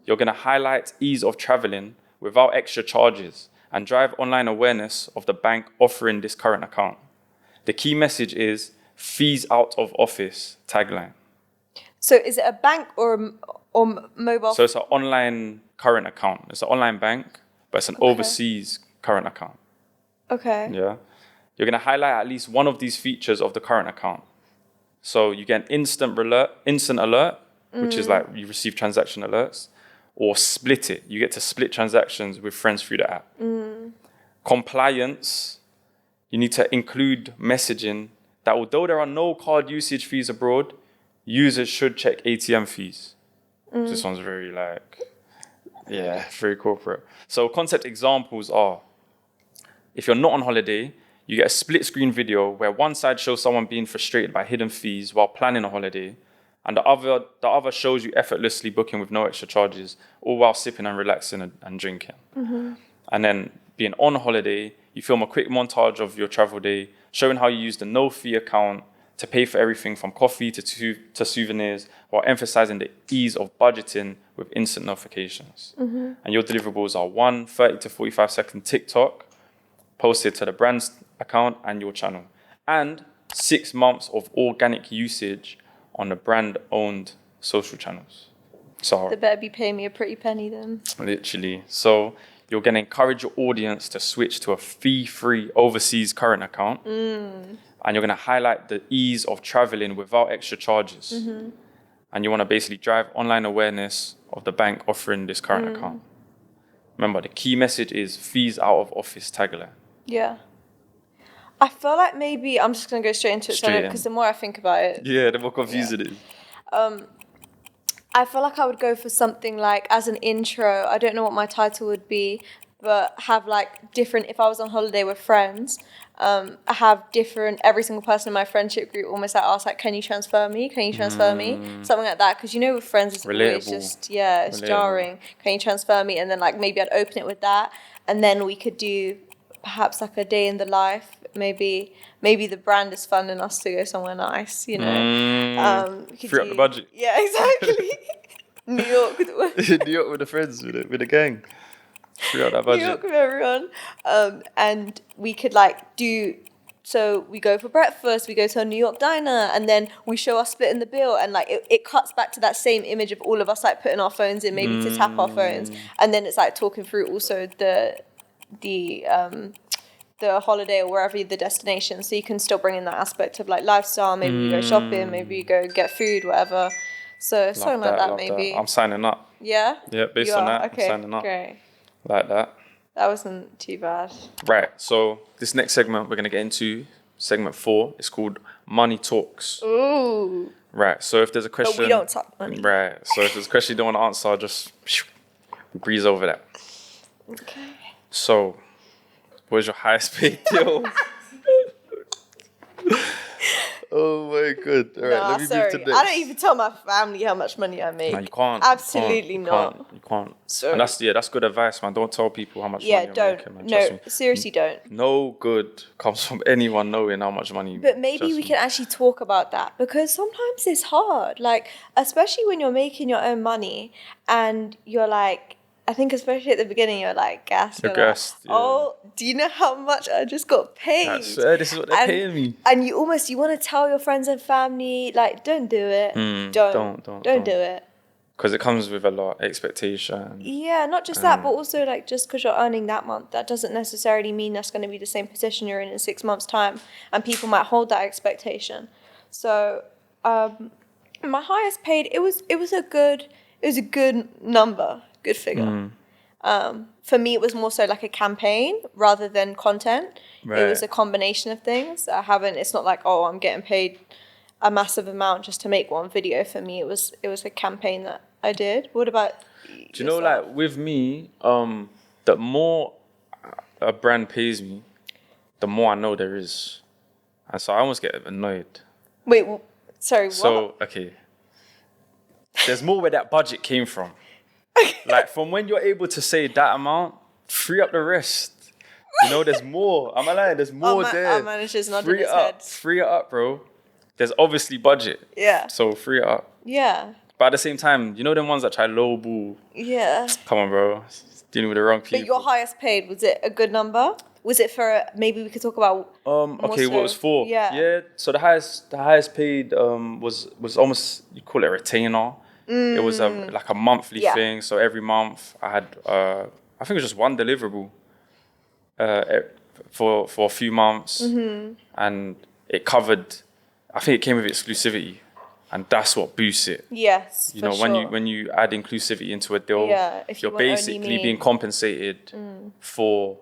You're going to highlight ease of traveling without extra charges and drive online awareness of the bank offering this current account. The key message is fees out of office tagline. So is it a bank or mobile? So it's an online current account. It's an online bank, but it's an overseas current account. Okay. Yeah. You're going to highlight at least one of these features of the current account. So you get an instant alert, which is like you receive transaction alerts, or split it. You get to split transactions with friends through the app. Compliance, you need to include messaging that although there are no card usage fees abroad, users should check ATM fees. This one's very very corporate. So concept examples are, if you're not on holiday, you get a split screen video where one side shows someone being frustrated by hidden fees while planning a holiday, and the other shows you effortlessly booking with no extra charges, all while sipping and relaxing and drinking. And then being on holiday, you film a quick montage of your travel day, showing how you use the no-fee account to pay for everything from coffee to souvenirs, while emphasizing the ease of budgeting with instant notifications. And your deliverables are 1 30 to 45 second TikTok, posted to the brand's account and your channel, and 6 months of organic usage on the brand-owned social channels. So They better be paying me a pretty penny then. literally. So you're going to encourage your audience to switch to a fee-free overseas current account, and you're going to highlight the ease of traveling without extra charges. And you want to basically drive online awareness of the bank offering this current account. Remember, the key message is fees out of office tagline. Yeah. I feel like maybe I'm just going to go straight into it because the more I think about it. Yeah, the more confusing it is. I feel like I would go for something like as an intro. I don't know what my title would be, but have like different, if I was on holiday with friends, I have different, every single person in my friendship group almost like ask like, can you transfer me? Can you transfer me? Something like that. Because you know with friends it's always just, it's jarring. Can you transfer me? And then like maybe I'd open it with that. And then we could do perhaps like a day in the life. Maybe the brand is funding us to go somewhere nice, you know. Free up the budget. Yeah, exactly. New York with the friends, with the gang. Free up that budget. New York with everyone. And we could like do, so we go for breakfast, we go to a New York diner, and then we show us splitting the bill, and like it cuts back to that same image of all of us like putting our phones in, maybe to tap our phones, and then it's like talking through also the holiday or wherever the destination, so you can still bring in that aspect of like lifestyle. Maybe you go shopping, maybe you go get food, whatever. So something like that maybe. I'm signing up. Yeah? Yeah, based on that, okay, I'm signing up. Great. Like that. That wasn't too bad. Right, so this next segment we're going to get into, segment 4, it's called Money Talks. Ooh. Right, so if there's a question... But we don't talk money. Right, so if there's a question you don't want to answer, just breeze over that. Okay. So, what is your highest paid deal? Oh my god. All right, let me sorry. move to next. I don't even tell my family how much money I make. No, you can't. Absolutely not. You can't. Sorry. And that's good advice, man. Don't tell people how much Yeah, money you're don't. making, man. No, Trust me. seriously, don't. No good comes from anyone knowing how much money. But maybe we can actually talk about that, because sometimes it's hard. Like, especially when you're making your own money and you're like, I think especially at the beginning, you're like gassed. You're You're like, gassed, yeah. oh, do you know how much I just got paid? I swear, this is what they're paying me. And you want to tell your friends and family, like, don't do it. Don't do it. Because it comes with a lot of expectation. Yeah, not just that, but also like just because you're earning that month, that doesn't necessarily mean that's going to be the same position you're in 6 months' time, and people might hold that expectation. So, my highest paid, it was a good number, good figure. For me, it was more so like a campaign rather than content. Right. It was a combination of things. It's not like, oh, I'm getting paid a massive amount just to make one video. For me, it was a campaign that I did. What about yourself? Do you know, like with me, the more a brand pays me, the more I know there is. And so I almost get annoyed. Wait, sorry, what? So, okay. There's more where that budget came from. Like, from when you're able to say that amount, free up the rest. You know, there's more. I'm lying, there's more there. Our manager's nodding his head. Free it up, bro. There's obviously budget. Yeah. So free it up. Yeah. But at the same time, you know them ones that try lowball? Yeah. Come on, bro. Dealing with the wrong people. But your highest paid, was it a good number? Was it for, maybe we could talk about okay, what it was for? Yeah. Yeah. So the highest paid was almost, you call it a retainer. It was like a monthly thing. So every month I had I think it was just one deliverable for a few months, and it covered. I think it came with exclusivity, and that's what boosts it. Yes, you know, when you add inclusivity into a deal, you're basically being compensated for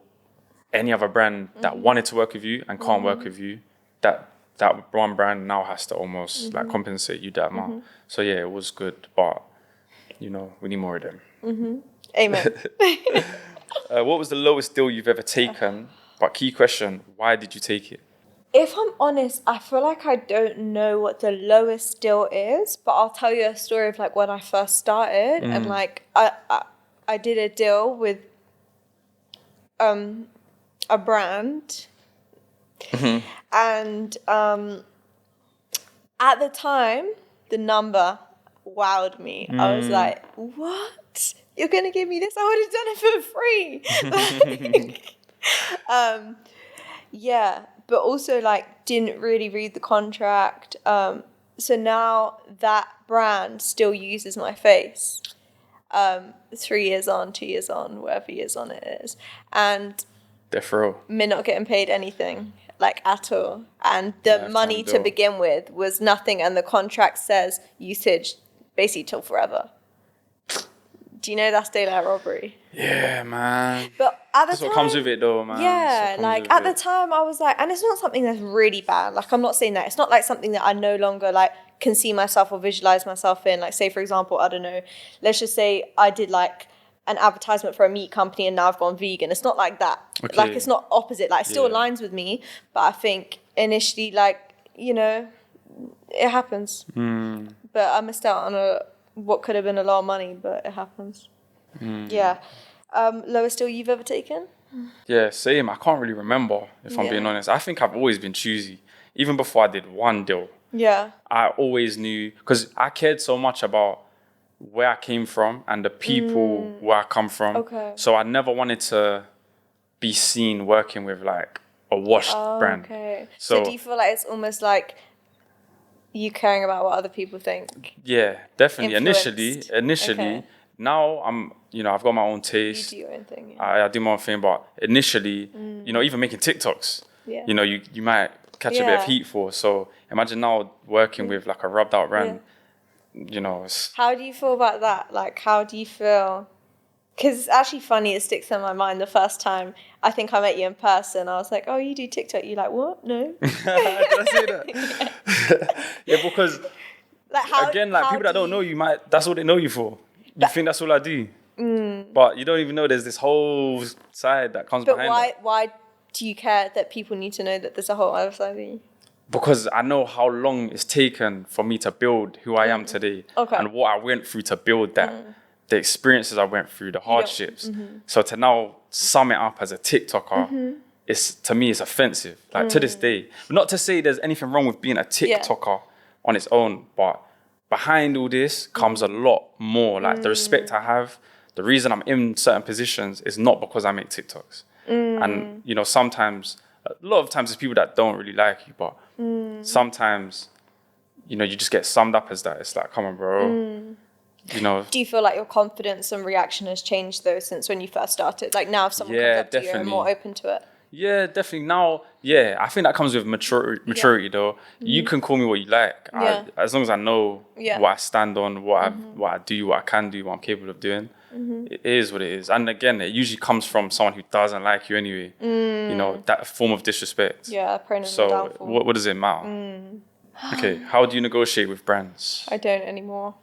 any other brand that wanted to work with you and can't work with you. That one brand now has to almost like compensate you that amount. So yeah, it was good, but you know, we need more of them. Amen. What was the lowest deal you've ever taken? But key question, why did you take it? If I'm honest, I feel like I don't know what the lowest deal is, but I'll tell you a story of like when I first started, and like I did a deal with a brand, and at the time the number wowed me. I was like, what? You're gonna give me this? I would have done it for free. Yeah, but also like didn't really read the contract. So now that brand still uses my face. 3 years on, 2 years on, whatever years on it is, and me not getting paid anything like at all, and the money to begin with was nothing, and the contract says usage basically till forever. Do you know that's daylight robbery? Yeah, man. But at the that's time, what comes with it, though, man. Yeah, like at the time, I was like, and it's not something that's really bad. Like, I'm not saying that. It's not like something that I no longer like can see myself or visualize myself in. Like, say for example, I don't know. Let's just say I did like an advertisement for a meat company, and now I've gone vegan. It's not like that. Okay. Like, it's not opposite. Like, it still aligns with me. But I think initially, like, you know, it happens. But I missed out on what could have been a lot of money, but it happens. Yeah. Lowest deal you've ever taken? Yeah, same. I can't really remember, if I'm being honest. I think I've always been choosy. Even before I did one deal. Yeah. I always knew, because I cared so much about where I came from and the people where I come from. Okay. So I never wanted to be seen working with like a washed brand. Okay. So do you feel like it's almost like you caring about what other people think? Yeah, definitely. Initially, now I'm, you know, I've got my own taste. You do your own thing. Yeah. I do my own thing, but initially, you know, even making TikToks, you know, you might catch a bit of heat for. So imagine now working with like a rubbed out brand, you know. How do you feel about that? Like, how do you feel? Because it's actually funny, it sticks in my mind the first time I think I met you in person. I was like, oh, you do TikTok? You're like, what? No. Did I say that? Yeah, because like people that don't know you that's all they know you for. You think that's all I do. But you don't even know there's this whole side that comes behind that. Why do you care that people need to know that there's a whole other side of you? because I know how long it's taken for me to build who I am today, and what I went through to build that, the experiences I went through, the hardships. So to now sum it up as a TikToker, to me, it's offensive. Like to this day, not to say there's anything wrong with being a TikToker on its own, but behind all this comes a lot more. Like the respect I have, the reason I'm in certain positions is not because I make TikToks. And, you know, sometimes, a lot of times there's people that don't really like you, but sometimes, you know, you just get summed up as that. It's like, come on, bro. You know. Do you feel like your confidence and reaction has changed though since when you first started? Like now if someone comes up to you, you're more open to it? Yeah, definitely. Now, I think that comes with maturity though. You can call me what you like. As long as I know what I stand on, what I do, what I can do, what I'm capable of doing. It is what it is. And again, it usually comes from someone who doesn't like you anyway. You know, that form of disrespect. Yeah, prone on the So downfall. what does it matter? Okay, how do you negotiate with brands? I don't anymore.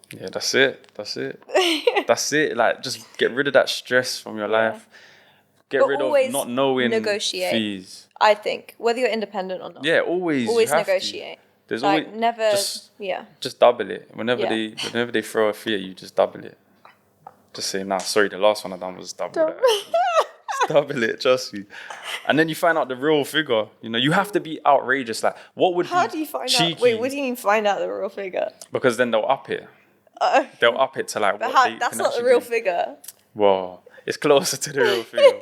Yeah, that's it. That's it. Like, just get rid of that stress from your life. Get rid of not knowing negotiate, fees. I think, whether you're independent or not. Yeah, always negotiate. There's like, always never. Just double it. Whenever they throw a fee at you, just double it. Just say, nah, sorry, the last one I done was double that. Just double it, trust me. And then you find out the real figure. You know, you have to be outrageous. Like, what would How do you find cheeky? out? Wait, what do you mean find out the real figure? Because then they'll up it. They'll up it to like but what they that's can not the actually real do. figure. Well, it's closer to the real figure.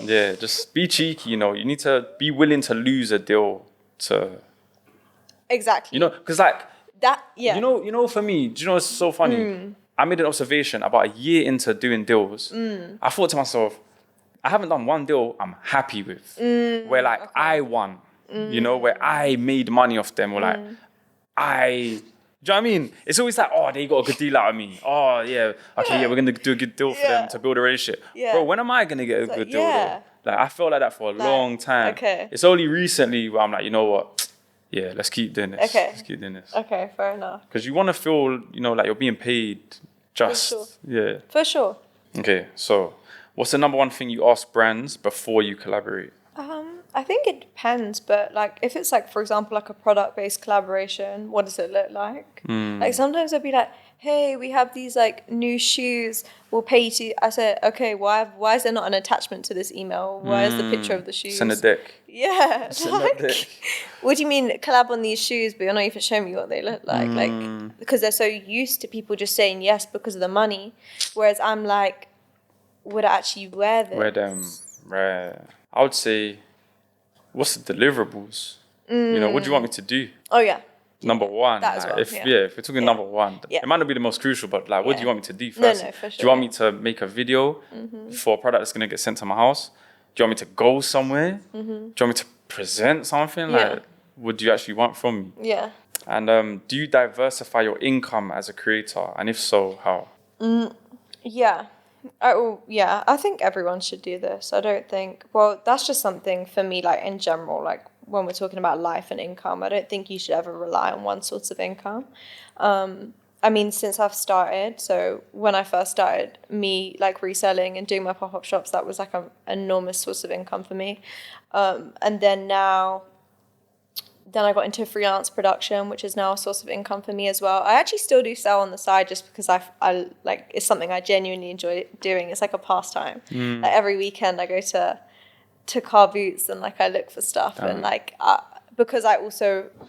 Yeah, just be cheeky, you know. You need to be willing to lose a deal to... Exactly. You know, because like... That, yeah. You know, for me, do you know what's so funny? I made an observation about a year into doing deals. I thought to myself, I haven't done one deal I'm happy with. Where like I won, you know, where I made money off them, or like do you know what I mean? It's always like, oh, they got a good deal out of me. Oh, yeah, okay, we're going to do a good deal for them to build a relationship. Yeah. Bro, when am I going to get a good deal, though? Like, I felt like that for a long time. Okay. It's only recently where I'm like, you know what? Yeah, let's keep doing this. Okay. Let's keep doing this. Okay, fair enough. Because you want to feel, you know, like you're being paid just. For sure. Yeah. For sure. Okay, so what's the number one thing you ask brands before you collaborate? I think it depends, but like if it's like, for example, like a product-based collaboration, what does it look like? Like sometimes I'd be like, hey, we have these like new shoes, we'll pay you to... I said, okay, why is there not an attachment to this email? Why is the picture of the shoes? Send a deck. Yeah. Send a deck. What do you mean collab on these shoes, but you're not even showing me what they look like? Like, because they're so used to people just saying yes because of the money. Whereas I'm like, would I actually wear this? Wear them, right. I would say, what's the deliverables? You know, what do you want me to do? Oh, yeah. Number one. That as like, well, if we're talking number one, it might not be the most crucial, but like, what do you want me to do first? No, for sure. Do you want me to make a video for a product that's going to get sent to my house? Do you want me to go somewhere? Do you want me to present something? Like, what do you actually want from me? Yeah. And do you diversify your income as a creator? And if so, how? Yeah. I think everyone should do this. I don't think, well, that's just something for me, like in general, like when we're talking about life and income, I don't think you should ever rely on one source of income. I mean, since I've started, so when I first started, me like reselling and doing my pop-up shops, that was like an enormous source of income for me. And then I got into freelance production, which is now a source of income for me as well. I actually still do sell on the side just because I like, it's something I genuinely enjoy doing. It's like a pastime. Like every weekend I go to car boots and like I look for stuff and like because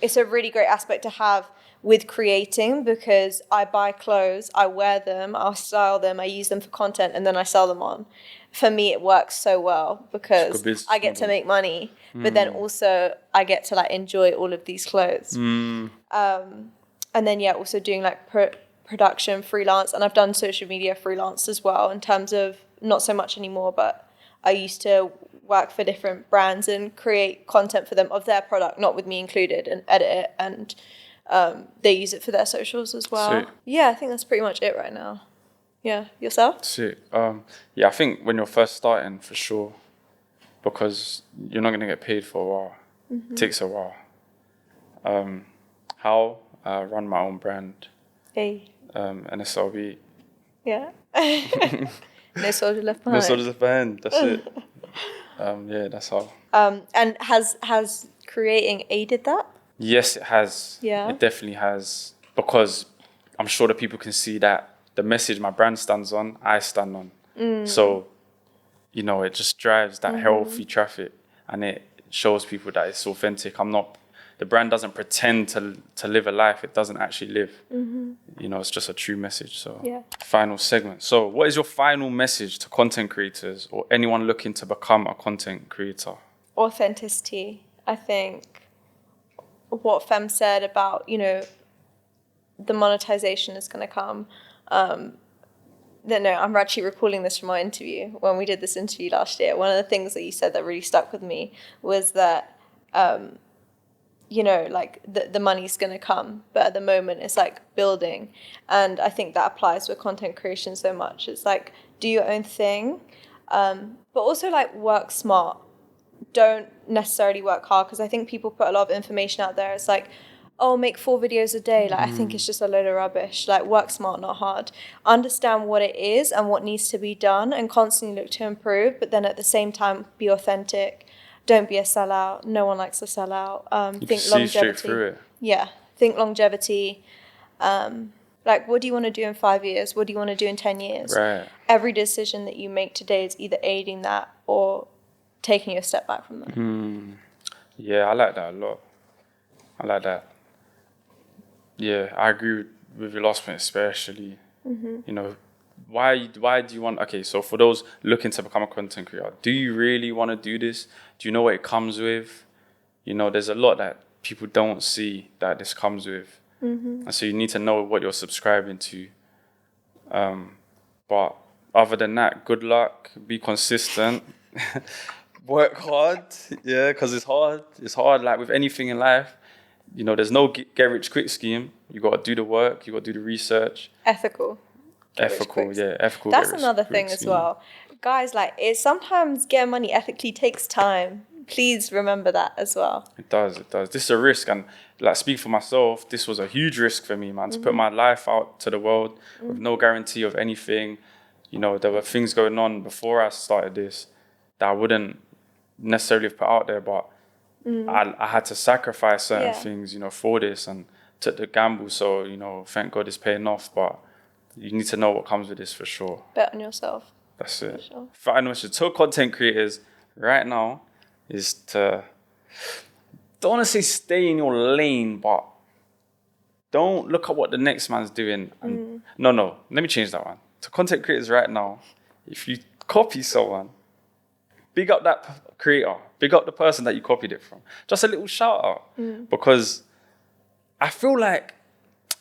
it's a really great aspect to have with creating, because I buy clothes, I wear them, I'll style them, I use them for content, and then I sell them on. For me, it works so well because I get to make money, but then also I get to like enjoy all of these clothes. And then also doing like production freelance, and I've done social media freelance as well, in terms of not so much anymore, but I used to work for different brands and create content for them of their product, not with me included, and edit it, and they use it for their socials as well. Sick. Yeah, I think that's pretty much it right now. Yeah, yourself? Sick. I think when you're first starting, for sure, because you're not going to get paid for a while. It takes a while. How I run my own brand. Hey. NSLB. Yeah. No soldier left behind. No soldiers left behind. That's it. That's how. And has creating aided that? Yes, it has. Yeah. It definitely has. Because I'm sure that people can see that the message my brand stands on, I stand on. So, you know, it just drives that healthy traffic, and it shows people that it's authentic. The brand doesn't pretend to live a life it doesn't actually live. You know, it's just a true message. So, final segment. So, what is your final message to content creators or anyone looking to become a content creator? Authenticity. I think what Fem said about, you know, the monetization is going to come. No, I'm actually recalling this from our interview. When we did this interview last year, one of the things that you said that really stuck with me was that, you know, like the money's going to come, but at the moment it's like building. And I think that applies with content creation so much. It's like, do your own thing, but also like work smart. Don't necessarily work hard, because I think people put a lot of information out there. It's like, oh, make 4 videos a day. Like, I think it's just a load of rubbish. Like, work smart, not hard. Understand what it is and what needs to be done, and constantly look to improve. But then at the same time, be authentic. Don't be a sellout. No one likes a sellout. Think longevity. Straight through it. Yeah, think longevity. Like, what do you want to do in 5 years? What do you want to do in 10 years? Right. Every decision that you make today is either aiding that or taking you a step back from that. Yeah, I like that a lot. I like that. Yeah, I agree with your last point, especially. You know, why do you want... Okay, so for those looking to become a content creator, do you really want to do this? Do you know what it comes with? You know, there's a lot that people don't see that this comes with. And so you need to know what you're subscribing to. But other than that, good luck, be consistent, work hard, because it's hard. It's hard, like with anything in life. You know, there's no get-rich-quick scheme. You got to do the work. You got to do the research. Ethical. Ethical. That's another thing as well. Guys, like, sometimes getting money ethically takes time. Please remember that as well. It does. This is a risk. And, like, speak for myself, this was a huge risk for me, man, to put my life out to the world with no guarantee of anything. You know, there were things going on before I started this that I wouldn't necessarily have put out there, but I had to sacrifice certain things, you know, for this, and took the gamble. So, you know, thank God it's paying off, but you need to know what comes with this for sure. Bet on yourself. That's it. Sure. Final message to content creators right now is to, don't want to say stay in your lane, but don't look at what the next man's doing. And no, let me change that one. To content creators right now, if you copy someone, big up that creator. Big up the person that you copied it from. Just a little shout out. Because I feel like,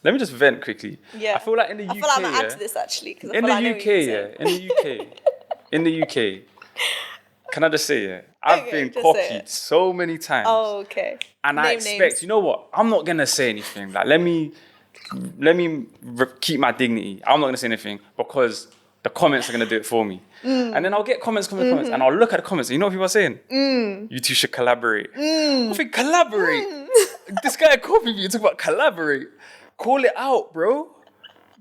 let me just vent quickly. Yeah. I feel like in the UK. I feel like I'm going to add to this actually. In the UK, can I just say, I've been copied so many times. Oh, okay. And I expect, you know what? I'm not going to say anything. Like, let me keep my dignity. I'm not going to say anything because the comments are going to do it for me. And then I'll get comments, and I'll look at the comments. And you know what people are saying? You two should collaborate. I think collaborate. This guy copied me. You talk about collaborate. Call it out, bro.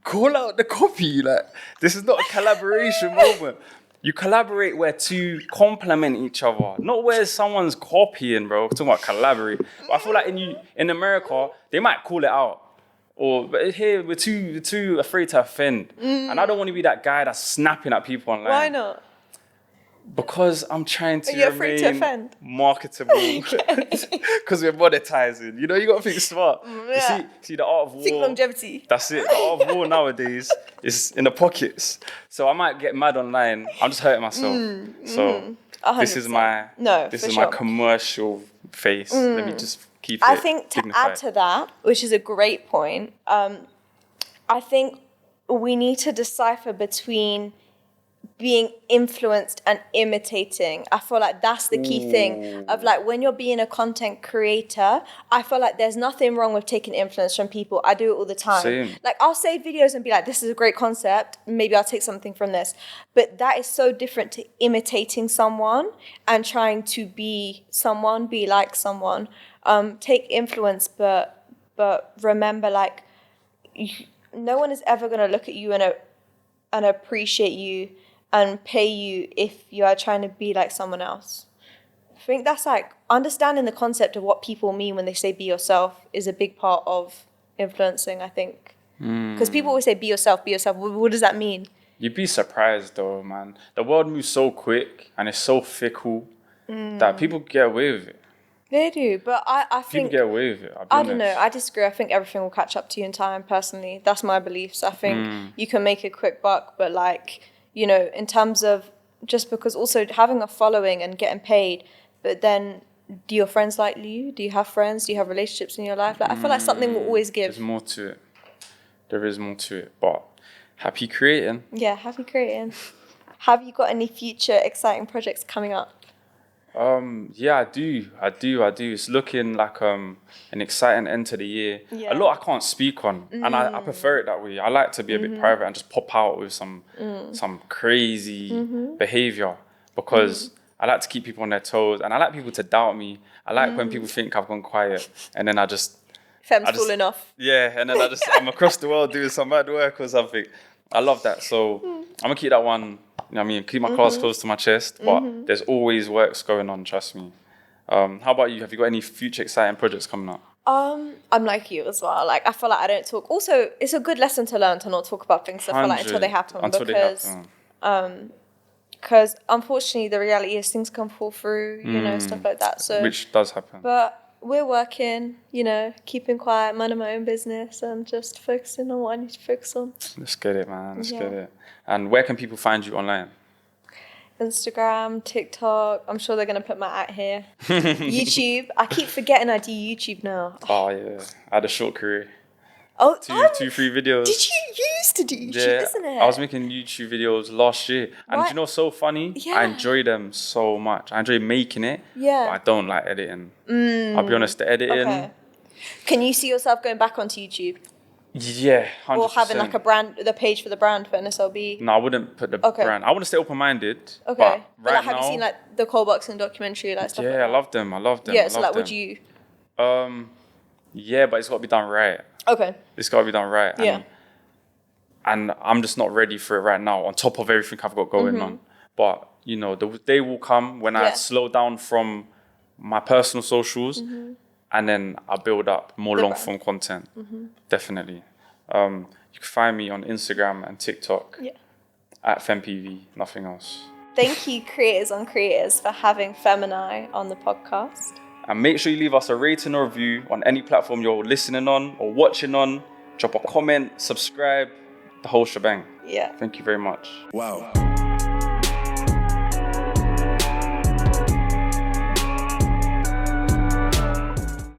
Call out the copy. Like, this is not a collaboration moment. You collaborate where two complement each other, not where someone's copying, bro. We're talking about collaborate. But I feel like in America, they might call it out. But here, we're too afraid to offend. And I don't want to be that guy that's snapping at people online. Why not? Because I'm trying to remain marketable. Because we're monetizing. You know, you got to think smart. Yeah. You see the art of war. Think longevity. That's it. The art of war nowadays is in the pockets. So I might get mad online. I'm just hurting myself. So 100%. This is my commercial face. Let me just keep it I think to dignified. Add to that, which is a great point, I think we need to decipher between being influenced and imitating. I feel like that's the key thing of like when you're being a content creator, I feel like there's nothing wrong with taking influence from people. I do it all the time. Same. Like I'll save videos and be like, this is a great concept. Maybe I'll take something from this. But that is so different to imitating someone and trying to be someone, be like someone. Take influence, but remember, like, no one is ever going to look at you and appreciate you and pay you if you are trying to be like someone else. I think that's like understanding the concept of what people mean when they say be yourself is a big part of influencing, I think. Because people always say be yourself, be yourself. What does that mean? You'd be surprised though, man. The world moves so quick and it's so fickle that people get away with it. They do, but I People think... get away with it. I don't know. I disagree. I think everything will catch up to you in time, personally. That's my beliefs. I think you can make a quick buck, but like, you know, in terms of just because also having a following and getting paid, but then do your friends like you? Do you have friends? Do you have relationships in your life? Like, I feel like something will always give. There's more to it. There is more to it, but happy creating. Yeah, happy creating. Have you got any future exciting projects coming up? Yeah, I do. It's looking like an exciting end to the year. Yeah. A lot I can't speak on, and I prefer it that way. I like to be a bit private and just pop out with some crazy behavior because I like to keep people on their toes, and I like people to doubt me. I like when people think I've gone quiet, and then Fem's falling off. Yeah, and then I'm across the world doing some mad work or something. I love that. So I'm gonna keep that one, you know what I mean, keep my cards close to my chest, but there's always works going on, trust me. How about you? Have you got any future exciting projects coming up? I'm like you as well. Like, I feel like I don't talk. Also, it's a good lesson to learn to not talk about things, I feel like, until they happen. Because unfortunately, the reality is things can fall through, you know, stuff like that. So, which does happen. But we're working, you know, keeping quiet, minding my own business, and just focusing on what I need to focus on. Let's get it, man. Let's get it. And where can people find you online? Instagram, TikTok. I'm sure they're going to put my at here. YouTube. I keep forgetting I do YouTube now. Oh, yeah. I had a short career. Oh, 3 videos. Did you used to do YouTube, isn't it? I was making YouTube videos last year. And you know what's so funny? Yeah. I enjoy them so much. I enjoy making it. Yeah. But I don't like editing. I'll be honest, the editing. Okay. Can you see yourself going back onto YouTube? Yeah, 100%. Or having like the page for the brand for NSLB? No, I wouldn't put the brand. I want to stay open-minded. Okay. But right have you seen like the Cole Boxing documentary, like stuff like that? I love them. Yeah, so like would you... Yeah, but it's got to be done right. Okay. It's got to be done right. Yeah. And I'm just not ready for it right now, on top of everything I've got going on. But, you know, the day will come when I slow down from my personal socials and then I build up more long-form content. Definitely. You can find me on Instagram and TikTok at FemPV, nothing else. Thank you, Creators on Creators, for having Fem and I on the podcast. And make sure you leave us a rating or review on any platform you're listening on or watching on. Drop a comment, subscribe, the whole shebang. Yeah. Thank you very much. Wow.